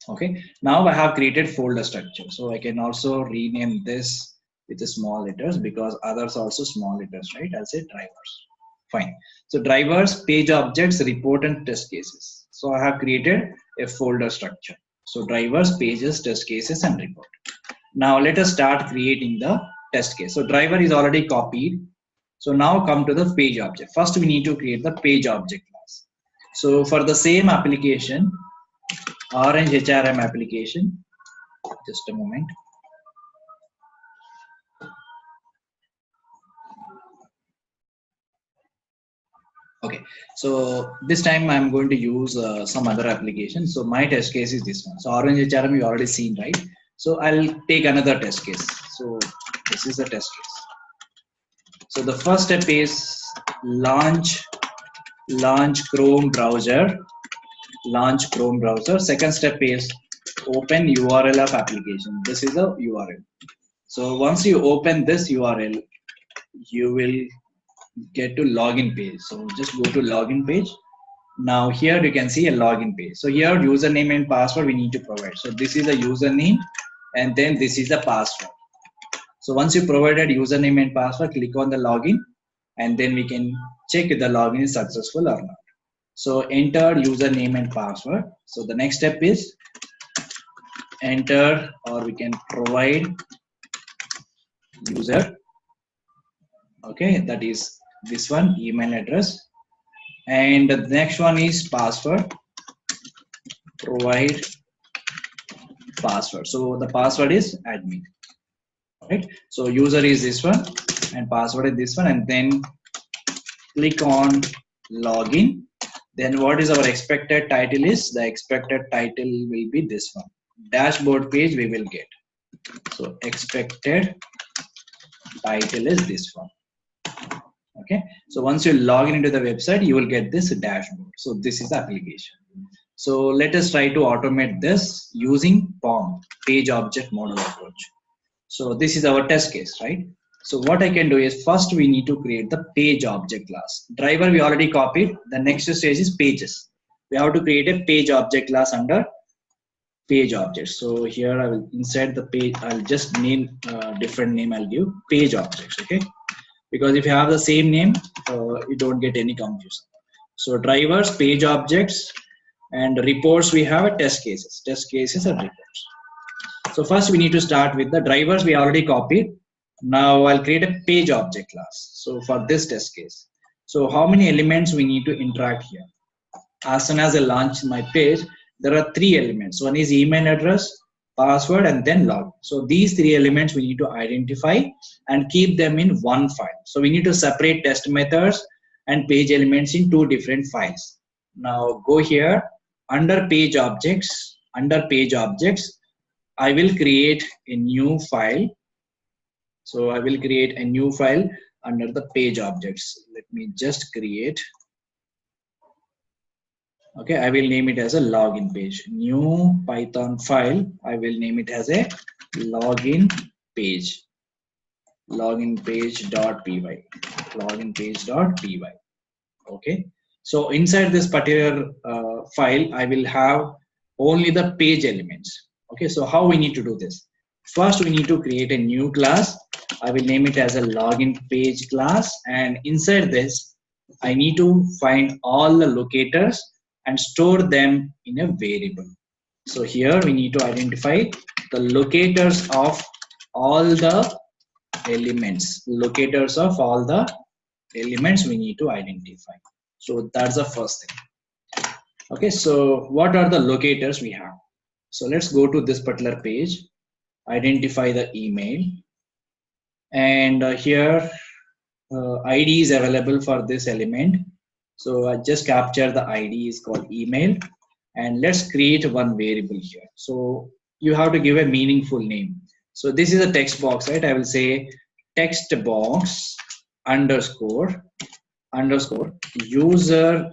S1: Okay. Now I have created folder structure. So I can also rename this with the small letters because others also small letters, right? I'll say drivers. Fine. So drivers, page objects, report, and test cases. So I have created a folder structure. So drivers, pages, test cases, and report. Now let us start creating the test case. So driver is already copied. So now come to the page object. First we need to create the page object class. So for the same application, Orange HRM application, just a moment. Okay, so this time I'm going to use some other application. So my test case is this one. So Orange HRM you already seen, right? So I'll take another test case. So this is the test case. So the first step is launch Chrome browser. Launch Chrome browser. Second step is open URL of application. This is a URL. So once you open this URL, you will get to login page. So just go to login page. Now here you can see a login page. So here username and password we need to provide. So this is a username and then this is the password. So once you provided username and password, click on the login and then we can check if the login is successful or not. So enter username and password. So the next step is enter, or we can provide user. Okay, that is this one, email address. And the next one is password. Provide password. So the password is admin. Right. So user is this one and password is this one, and then click on login. Then what is our expected title is? The expected title will be this one. Dashboard page we will get. So expected title is this one. Okay, so once you log into the website, you will get this dashboard. So this is the application. So let us try to automate this using POM, page object model approach. So this is our test case, right? So what I can do is first we need to create the page object class. Driver we already copied. The next stage is pages. We have to create a page object class under page object. So here I will inside the page. I'll just name different name. I'll give page objects. Okay, because if you have the same name, you don't get any confusion. So drivers, page objects, and reports. We have a test cases and reports. So first we need to start with the drivers we already copied. Now I'll create a page object class. So for this test case, so how many elements we need to interact here? As soon as I launch my page, there are 3 elements. One is email address, password, and then login. So these 3 elements we need to identify and keep them in one file. So we need to separate test methods and page elements in 2 different files. Now go here under page objects. Under page objects, I will create a new file. So I will create a new file under the page objects. Let me just create. Okay, I will name it as a login page. New Python file. I will name it as a login page. Login page.py. Login page.py. Okay. So inside this particular file, I will have only the page elements. Okay. So how we need to do this? First, we need to create a new class. I will name it as a login page class, and inside this, I need to find all the locators and store them in a variable. So here we need to identify the locators of all the elements. Locators of all the elements we need to identify. So that's the first thing. Okay, so what are the locators we have? So let's go to this particular page, identify the email, and here ID is available for this element. So I just capture the ID is called email, and let's create one variable here. So you have to give a meaningful name. So this is a text box, right? I will say text box underscore user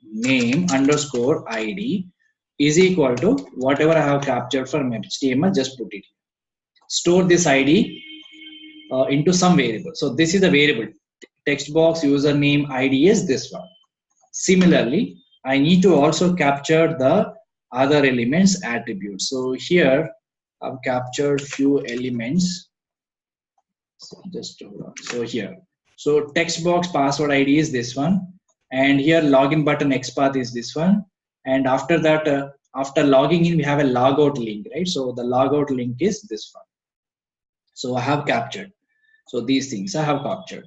S1: name underscore ID is equal to whatever I have captured from HTML, just put it here. Store this ID into some variable. So this is a variable. Text box username ID is this one. Similarly, I need to also capture the other elements attributes. So here I've captured few elements. So just hold on. So here, so text box password ID is this one, and here login button XPath is this one, and after that, after logging in, we have a logout link, right? So the logout link is this one. So I have captured. So these things I have captured.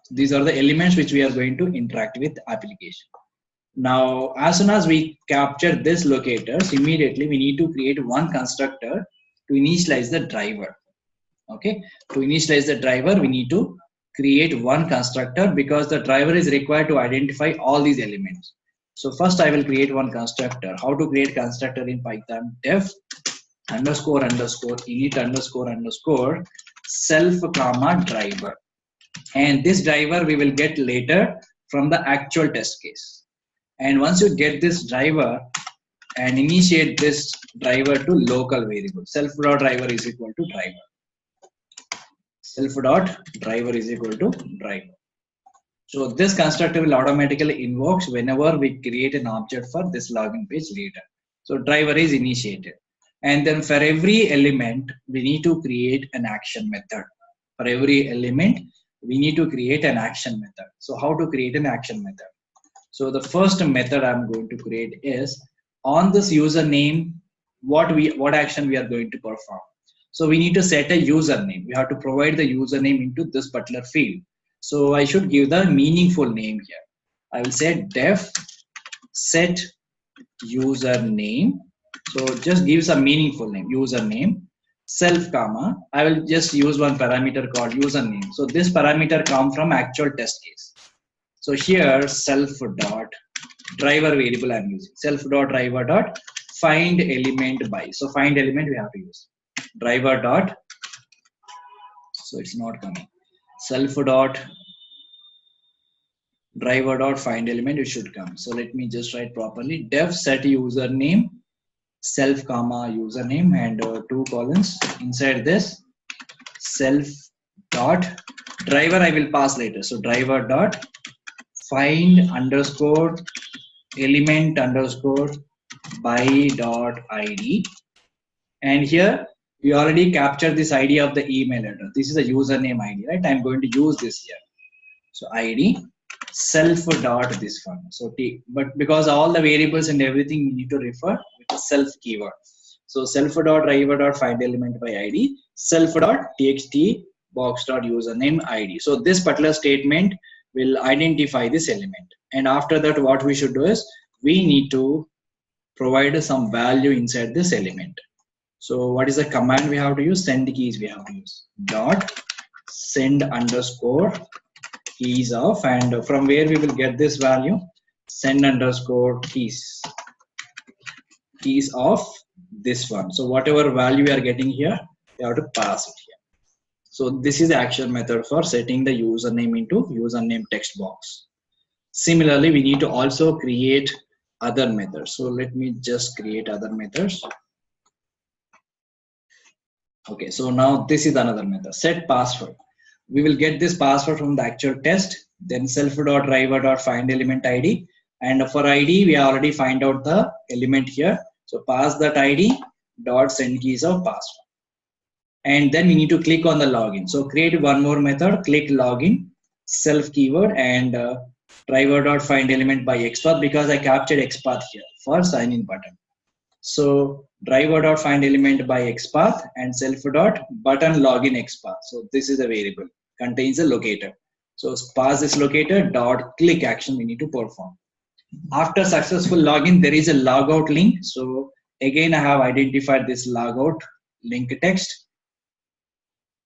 S1: These are the elements which we are going to interact with the application. Now, as soon as we capture this locators, immediately we need to create one constructor to initialize the driver. Okay, to initialize the driver, we need to create one constructor because the driver is required to identify all these elements. So first I will create one constructor. How to create constructor in Python? Def underscore init underscore self comma driver. And this driver we will get later from the actual test case. And once you get this driver and initiate this driver to local variable, self.driver is equal to driver. Self.driver is equal to driver. So this constructor will automatically invoke whenever we create an object for this login page later. So driver is initiated. And then for every element, we need to create an action method. For every element, we need to create an action method. So how to create an action method? So the first method I'm going to create is on this username, what action we are going to perform. So we need to set a username. We have to provide the username into this particular field. So I should give the meaningful name here. I will say def set username. So just give some meaningful name, username, self comma. I will just use one parameter called username. So this parameter comes from actual test case. So here self dot driver variable I'm using. Self dot driver dot find element by. So find element we have to use. Driver dot. So it's not coming. Self dot driver dot find element, it should come. So let me just write properly. Def set username, self comma username, and 2 colons. Inside this, self dot driver I will pass later. So driver dot find underscore element underscore by dot id, and here we already captured this ID of the email address. This is a username ID, right? I'm going to use this here. So ID self dot this one. So t, but because all the variables and everything we need to refer with the self keyword. So self dot driver dot find element by ID, self dot txt box dot username ID. So this particular statement will identify this element. And after that, what we should do is we need to provide some value inside this element. So what is the command we have to use? Send keys we have to use. Dot send underscore keys of, and from where we will get this value? Send underscore keys of this one. So whatever value we are getting here, we have to pass it here. So this is the action method for setting the username into username text box. Similarly, we need to also create other methods. So let me just create other methods. Okay, so now this is another method, set password. We will get this password from the actual test, then self.driver.find element ID. And for ID, we already find out the element here. So pass that ID dot send keys of password. And then we need to click on the login. So create one more method, click login, self keyword, and driver.find element by XPath, because I captured XPath here for sign in button. So driver.find element by XPath and self.button login XPath. So this is a variable, contains a locator. So pass this locator dot click action we need to perform. After successful login, there is a logout link. So again, I have identified this logout link text.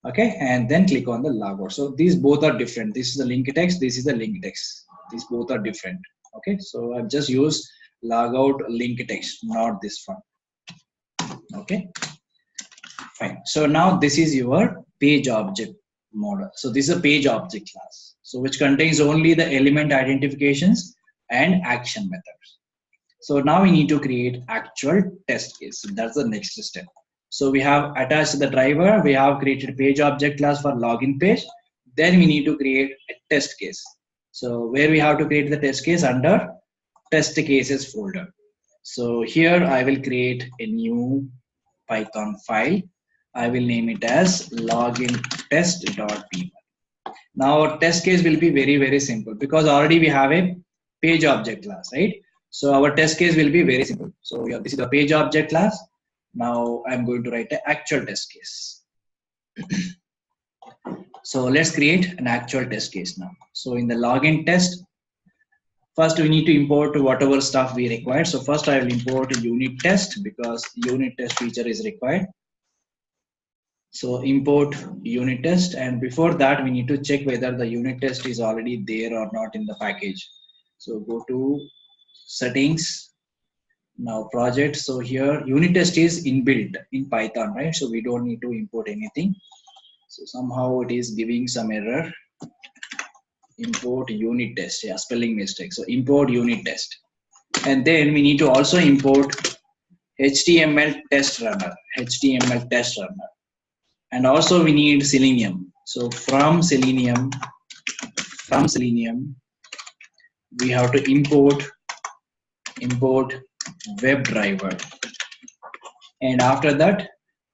S1: Okay, and then click on the logout. So these both are different. This is the link text, this is the link text. These both are different. Okay, so I've just used logout link text, not this one. Okay, fine. So now this is your page object model. So this is a page object class, so which contains only the element identifications and action methods. So now we need to create actual test case. So that's the next step. So we have attached the driver, we have created page object class for login page. Then we need to create a test case. So where we have to create the test case? Under test cases folder. So here I will create a new Python file. I will name it as login_test.py. Now our test case will be very, very simple, because already we have a page object class, right? So our test case will be very simple. So yeah, this is the page object class. Now I'm going to write an actual test case. So let's create an actual test case now. So in the login test, first we need to import whatever stuff we require. So first I will import a unit test, because unit test feature is required. So import unit test, and before that we need to check whether the unit test is already there or not in the package. So go to settings. Now project, so here unit test is inbuilt in Python, right? So we don't need to import anything. So somehow it is giving some error. Import unit test, yeah, spelling mistake. So import unit test, and then we need to also import HTML test runner, and also we need Selenium. So from Selenium, we have to import WebDriver, and after that,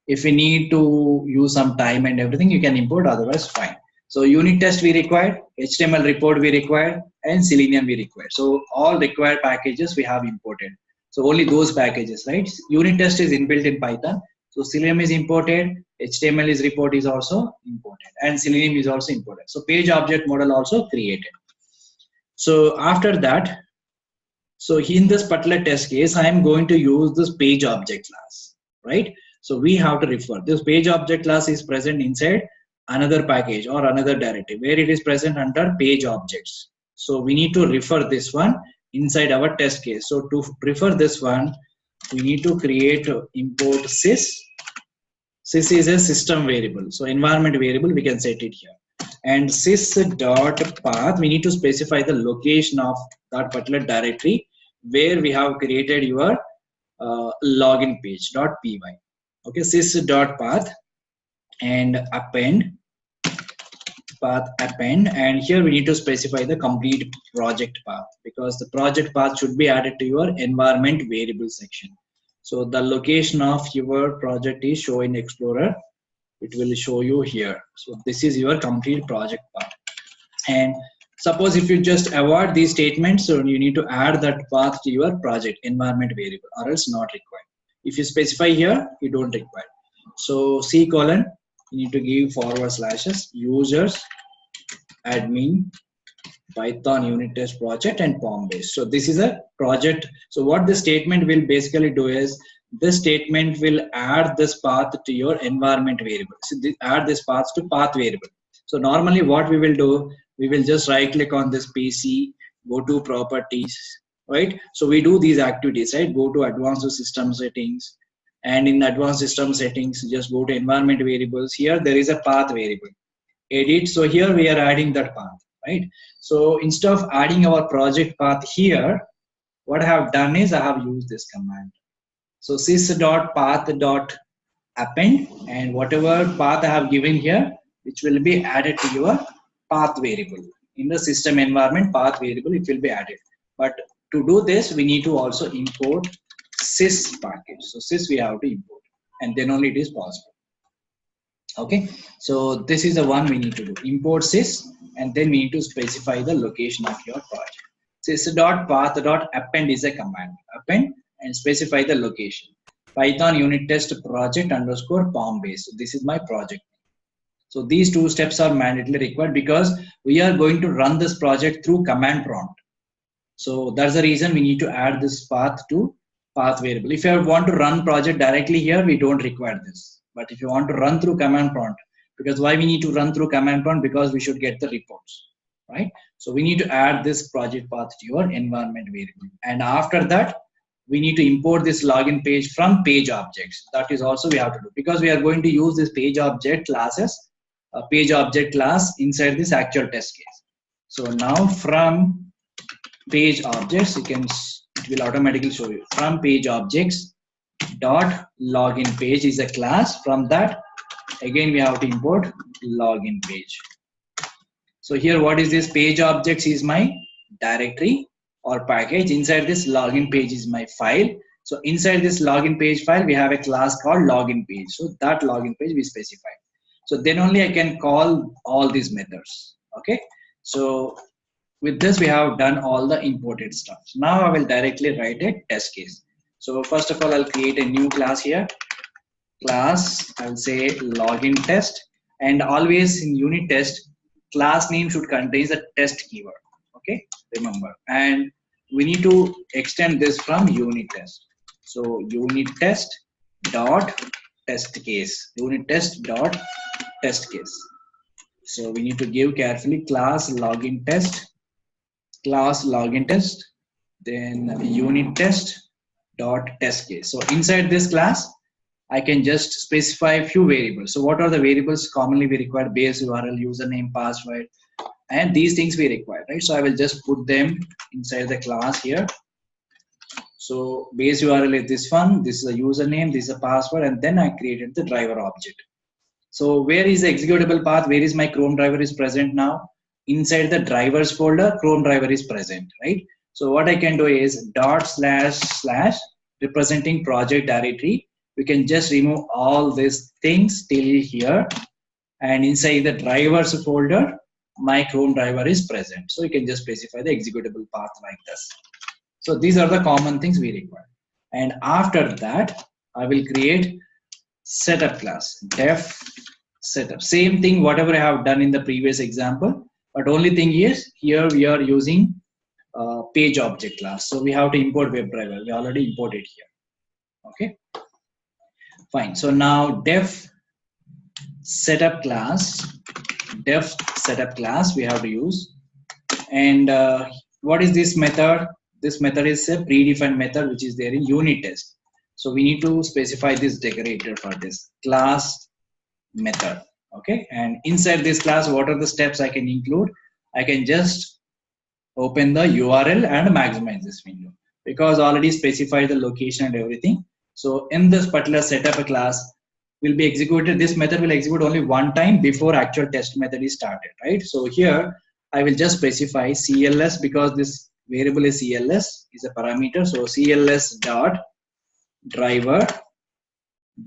S1: if we need to use some time and everything, you can import, otherwise fine. So unit test we required, HTML report we required, and Selenium we required. So all required packages we have imported. So only those packages, right? Unit test is inbuilt in Python. So Selenium is imported, HTML is report is also imported, and Selenium is also imported. So page object model also created. So after that, so in this particular test case, I am going to use this page object class, right? So we have to refer. This page object class is present inside another package or another directory where it is present under page objects. So we need to refer this one inside our test case. So to refer this one, we need to create import sys. Sys is a system variable. So environment variable, we can set it here. and sys.path, we need to specify the location of that particular directory where we have created your login page.py. Okay, sys.path and append path append, and here we need to specify the complete project path because the project path should be added to your environment variable section. So the location of your project is show in Explorer. It will show you here. So this is your complete project path. And suppose if you just avoid these statements, so you need to add that path to your project environment variable, or else not required. If you specify here, you don't require. So C:, you need to give / users admin Python Unittest project and POM base. So this is a project. So what this statement will basically do is, this statement will add this path to your environment variable. So add this path to path variable. So normally what we will do, we will just right click on this PC, go to properties, right? So we do these activities, right? Go to advanced system settings, and in advanced system settings, just go to environment variables. Here there is a path variable, edit. So here we are adding that path, right? So instead of adding our project path here, what I have done is I have used this command. So sys.path.append, and whatever path I have given here, which will be added to your path variable. In the system environment path variable, it will be added. But to do this, we need to also import sys package. So sys we have to import, and then only it is possible. Okay, so this is the one we need to do. Import sys, and then we need to specify the location of your project. Sys.path.append is a command. Append and specify the location. Python Unittest project _ POM base. So this is my project. So these two steps are mandatorily required because we are going to run this project through command prompt. So that's the reason we need to add this path to path variable. If you want to run project directly here, we don't require this. But if you want to run through command prompt, because why we need to run through command prompt? Because we should get the reports, right? So we need to add this project path to your environment variable. And after that, we need to import this login page from page objects. That is also we have to do, because we are going to use this page object classes, a page object class inside this actual test case. So now from page objects, it will automatically show you from page objects dot login page is a class. From that, again we have to import login page. So here, what is this? Page objects is my directory or package. Inside this login page is my file. So inside this login page file, we have a class called login page. So that login page we specify. So then only I can call all these methods. Okay. So with this, we have done all the imported stuff. Now I will directly write a test case. So first of all, I'll create a new class here. Class, I'll say login test, and always in Unittest, class name should contain the test keyword. Okay, remember. And we need to extend this from Unittest. So Unittest dot test case. Unittest dot test case. So we need to give carefully class login test, then Unittest dot test case. So inside this class, I can just specify a few variables. So what are the variables commonly we require? Base URL, username, password, and these things we require, right? So I will just put them inside the class here. So base URL is this one, this is a username, this is a password, and then I created the driver object. So where is the executable path? Where is my Chrome driver is present now? Inside the drivers folder, Chrome driver is present, right? So what I can do is // representing project directory. We can just remove all these things till here, and inside the drivers folder, my Chrome driver is present. So you can just specify the executable path like this. So these are the common things we require. And after that, I will create setup class, def setup. Same thing, whatever I have done in the previous example, but only thing is here we are using page object class. So we have to import WebDriver. We already imported here. Okay. Fine. So now def setup class we have to use. And what is this method? This method is a predefined method which is there in Unittest. So we need to specify this decorator for this class method. Okay, and inside this class, what are the steps I can include? I can just open the URL and maximize this window because already specified the location and everything. So in this particular setup, a class will be executed. This method will execute only one time before actual test method is started, right? So here I will just specify CLS because this variable is CLS is a parameter. So CLS dot driver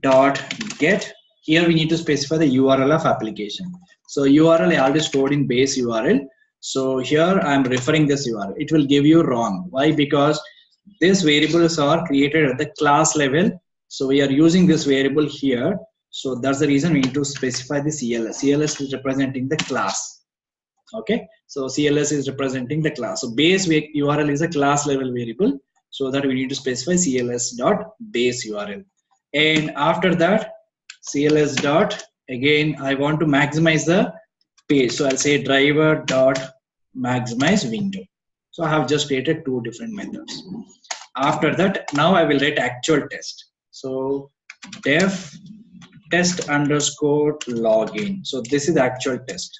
S1: dot get. Here we need to specify the URL of application. So URL I already stored in base URL. So here I am referring this URL. It will give you wrong. Why? Because these variables are created at the class level. So we are using this variable here. So that's the reason we need to specify the CLS. CLS is representing the class. Okay. So CLS is representing the class. So base URL is a class level variable. So that we need to specify CLS dot base URL. And after that, CLS dot, again, I want to maximize the page. So I'll say driver dot maximize window. So I have just created two different methods. After that, now I will write actual test. So def test underscore login. So this is the actual test.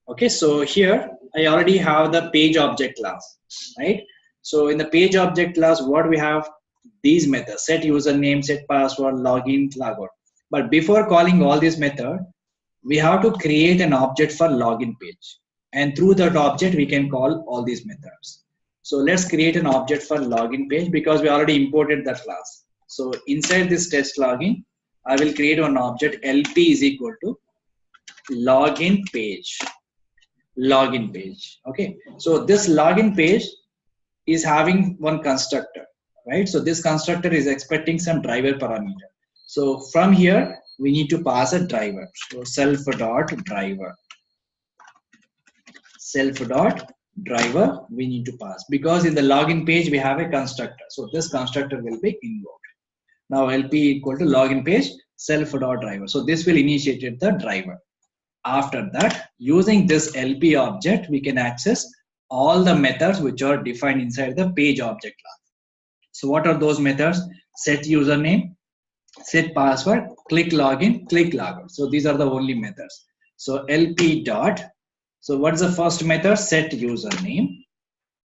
S1: Okay, so here I already have the page object class, right? So in the page object class, what we have? These methods, set username, set password, login, logout. But before calling all these methods, we have to create an object for login page. And through that object, we can call all these methods. So let's create an object for login page because we already imported that class. So inside this test login, I will create an object LP is equal to login page. Login page. Okay. So this login page is having one constructor. Right, so this constructor is expecting some driver parameter. So from here we need to pass a driver. So self dot driver we need to pass because in the login page we have a constructor. So this constructor will be invoked. Now LP equal to login page self dot driver. So this will initiate the driver. After that, using this LP object, we can access all the methods which are defined inside the page object class. So what are those methods? Set username, set password, click login, click logout. So these are the only methods. So LP dot. So what is the first method? Set username.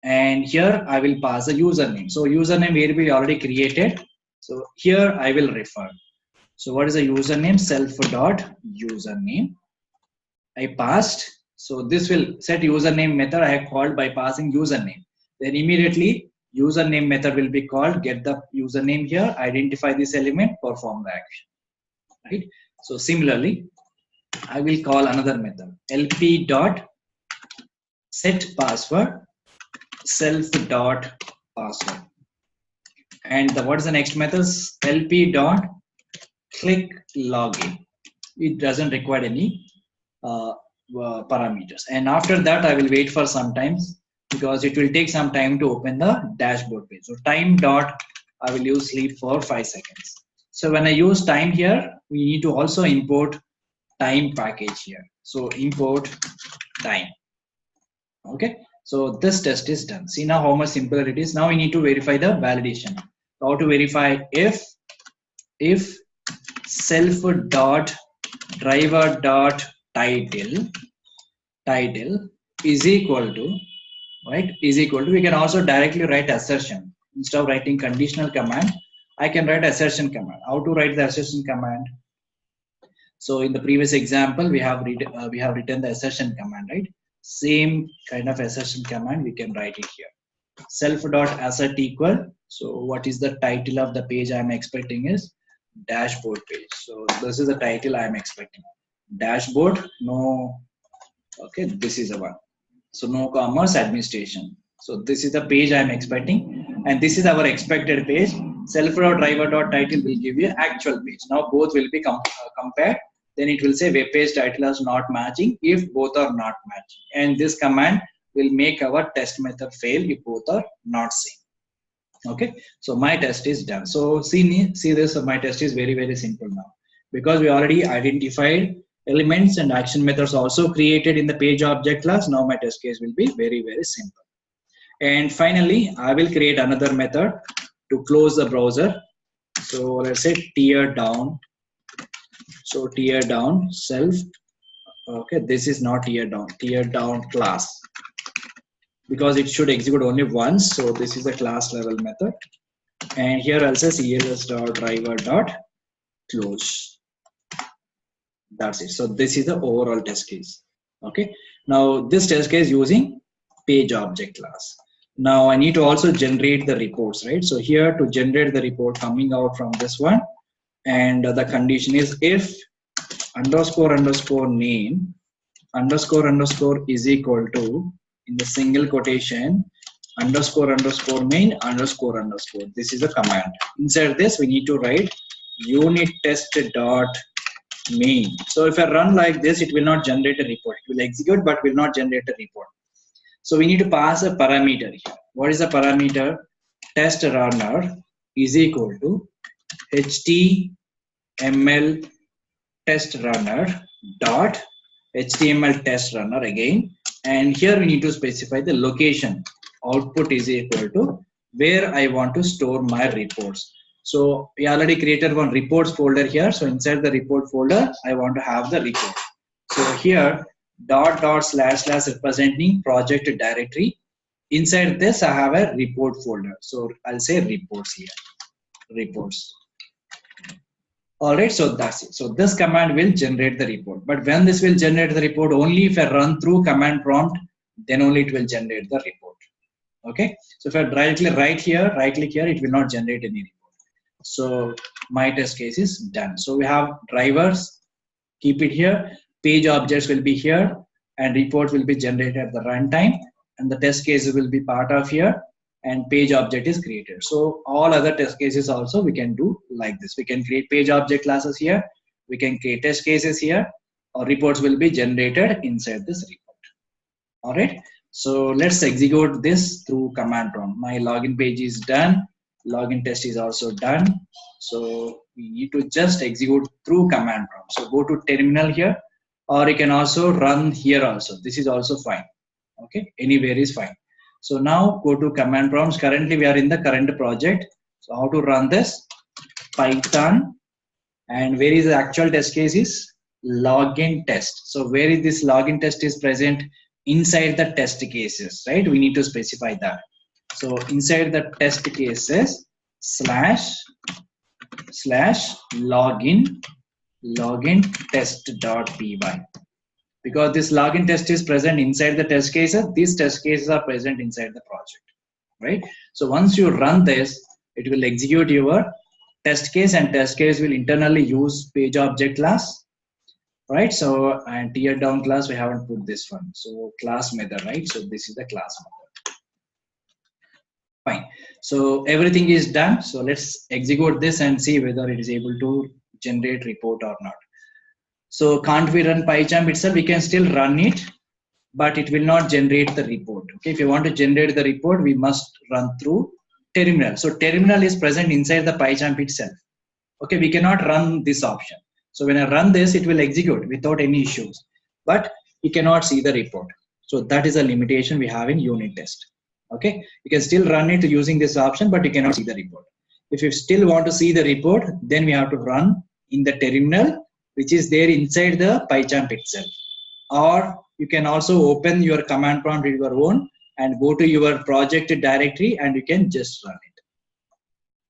S1: And here I will pass a username. So username variable already created. So here I will refer. So what is the username? Self dot username. I passed. So this will set username method I have called by passing username. Then immediately username method will be called, get the username here, identify this element, perform the action, right? So similarly, I will call another method, LP dot set password, self dot password. And what is the next method? LP dot click login. It doesn't require any parameters. And after that, I will wait for some time, because it will take some time to open the dashboard page. So time dot, I will use sleep for 5 seconds. So when I use time here, we need to also import time package here. So import time. Okay. So this test is done. See now how much simpler it is. Now we need to verify the validation. How to verify? If self dot driver dot title is equal to, right, is equal to, we can also directly write assertion. Instead of writing conditional command, I can write assertion command. How to write the assertion command? So in the previous example, we have written the assertion command, right? Same kind of assertion command, we can write it here. Self dot assert equal. So what is the title of the page I am expecting is dashboard page. So this is the title I am expecting. Dashboard, no. Okay, this is the one. So no commerce administration. So this is the page I am expecting, and this is our expected page. Self.driver.title will give you actual page. Now both will be compared. Then it will say web page title is not matching if both are not matching. And this command will make our test method fail if both are not same. Okay. So my test is done. So see this. My test is very, very simple now, because we already identified elements and action methods also created in the page object class. Now my test case will be very, very simple. And finally, I will create another method to close the browser. So let's say tear down So tear down self. Okay, this is not tear down class, because it should execute only once. So this is a class level method. And here also cls.driver.close. That's it. So this is the overall test case. Okay. Now this test case using page object class. Now I need to also generate the reports, right? So here to generate the report coming out from this one, and the condition is if __ name __ is equal to, in the single quotation, __ main __. This is a command. Inside this we need to write Unittest.main. So if I run like this, it will not generate a report. It will execute but will not generate a report. So we need to pass a parameter here. What is the parameter? Test runner is equal to HTML test runner dot HTML test runner again, and here we need to specify the location. Output is equal to where I want to store my reports. So we already created one reports folder here. So inside the report folder, I want to have the report. So here // representing project directory. Inside this, I have a report folder. So I'll say reports here. Reports. Alright, so that's it. So this command will generate the report. But when this will generate the report, only if I run through command prompt, then only it will generate the report. Okay. So if I right click here, it will not generate any report. So my test case is done. So we have drivers, keep it here. Page objects will be here, and report will be generated at the runtime, and the test case will be part of here, and page object is created. So all other test cases also we can do like this. We can create page object classes here. We can create test cases here, or reports will be generated inside this report. All right. So let's execute this through command prompt. My login page is done. Login test is also done. So we need to just execute through command prompt. So go to terminal here, or you can also run here also. This is also fine. Okay. Anywhere is fine. So now go to command prompts. Currently we are in the current project. So how to run this? Python, and where is the actual test case is login test. So where is this login test is present? Inside the test cases, right? We need to specify that. So inside the test cases /login test.py. Because this login test is present inside the test cases, these test cases are present inside the project, right? So once you run this, it will execute your test case, and test case will internally use page object class, right? So and tear down class, we haven't put this one. So class method, right? So this is the class method. Fine. So everything is done. So let's execute this and see whether it is able to generate report or not. So can't we run PyChamp itself? We can still run it, but it will not generate the report. Okay, if you want to generate the report, we must run through terminal. So terminal is present inside the PyChamp itself. Okay, we cannot run this option. So when I run this, it will execute without any issues, but you cannot see the report. So that is a limitation we have in Unittest. Okay, you can still run it using this option, but you cannot see the report. If you still want to see the report, then we have to run in the terminal, which is there inside the PyChamp itself. Or you can also open your command prompt with your own and go to your project directory, and you can just run it.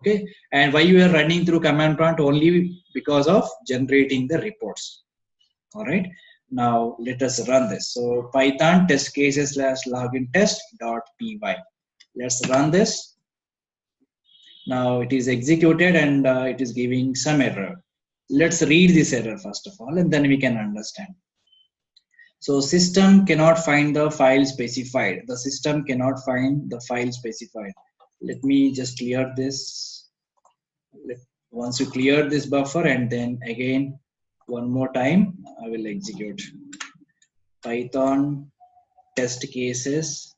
S1: Okay, and why you are running through command prompt? Only because of generating the reports. All right, now let us run this. So Python test cases /login test.py. Let's run this. Now it is executed, and it is giving some error. Let's read this error first of all, and then we can understand. So system cannot find the file specified. The system cannot find the file specified. Let me just clear this. Once you clear this buffer, and then again one more time, I will execute Python test cases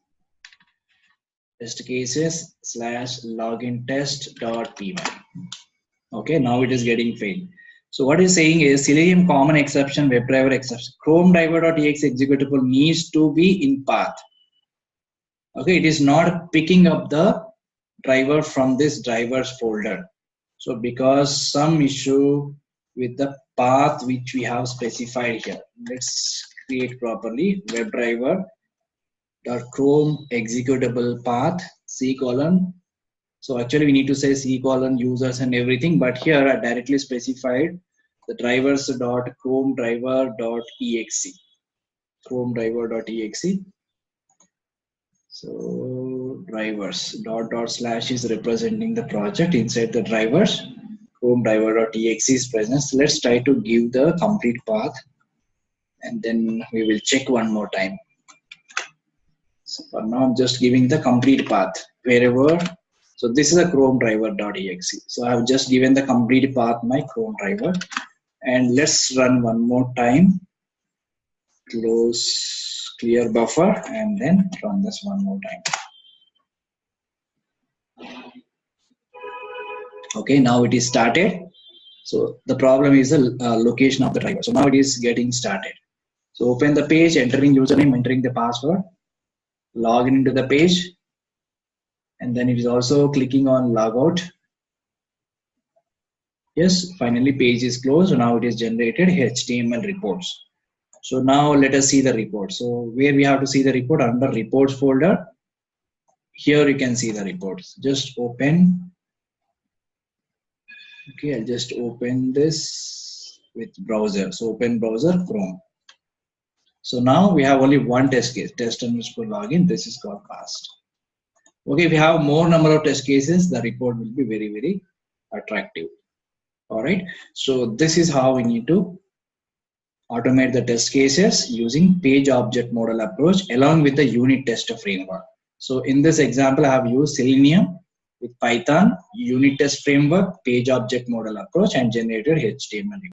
S1: /login test.py. Okay, now it is getting failed. So what is saying is Selenium common exception, WebDriver exception. Chrome driver.exe executable needs to be in path. Okay, it is not picking up the driver from this drivers folder. So because some issue with the path which we have specified here. Let's create properly WebDriver dot Chrome executable path C:. So actually we need to say C:, users and everything, but here I directly specified the drivers dot Chrome driver dot exe. Chrome driver dot exe. So drivers dot slash is representing the project. Inside the drivers, Chrome driver dot exe is present. So let's try to give the complete path, and then we will check one more time. So for now, I'm just giving the complete path wherever. So this is a Chrome driver dot exe. So I have just given the complete path my Chrome driver, and let's run one more time. Close, clear buffer, and then run this one more time. Okay, now it is started. So the problem is the location of the driver. So now it is getting started. So open the page, entering username, entering the password, log into the page, and then it is also clicking on logout. Yes, finally page is closed. Now it is generated HTML reports. So now let us see the report. So where we have to see the report, under reports folder, here you can see the reports. Just open. Okay, I'll just open this with browser. So open browser Chrome. So now we have only one test case, test underscore login. This is called passed. Okay, if you have more number of test cases, the report will be very, very attractive. All right. So this is how we need to automate the test cases using page object model approach along with the Unittest framework. So in this example, I have used Selenium with Python, Unittest framework, page object model approach, and generated HTML.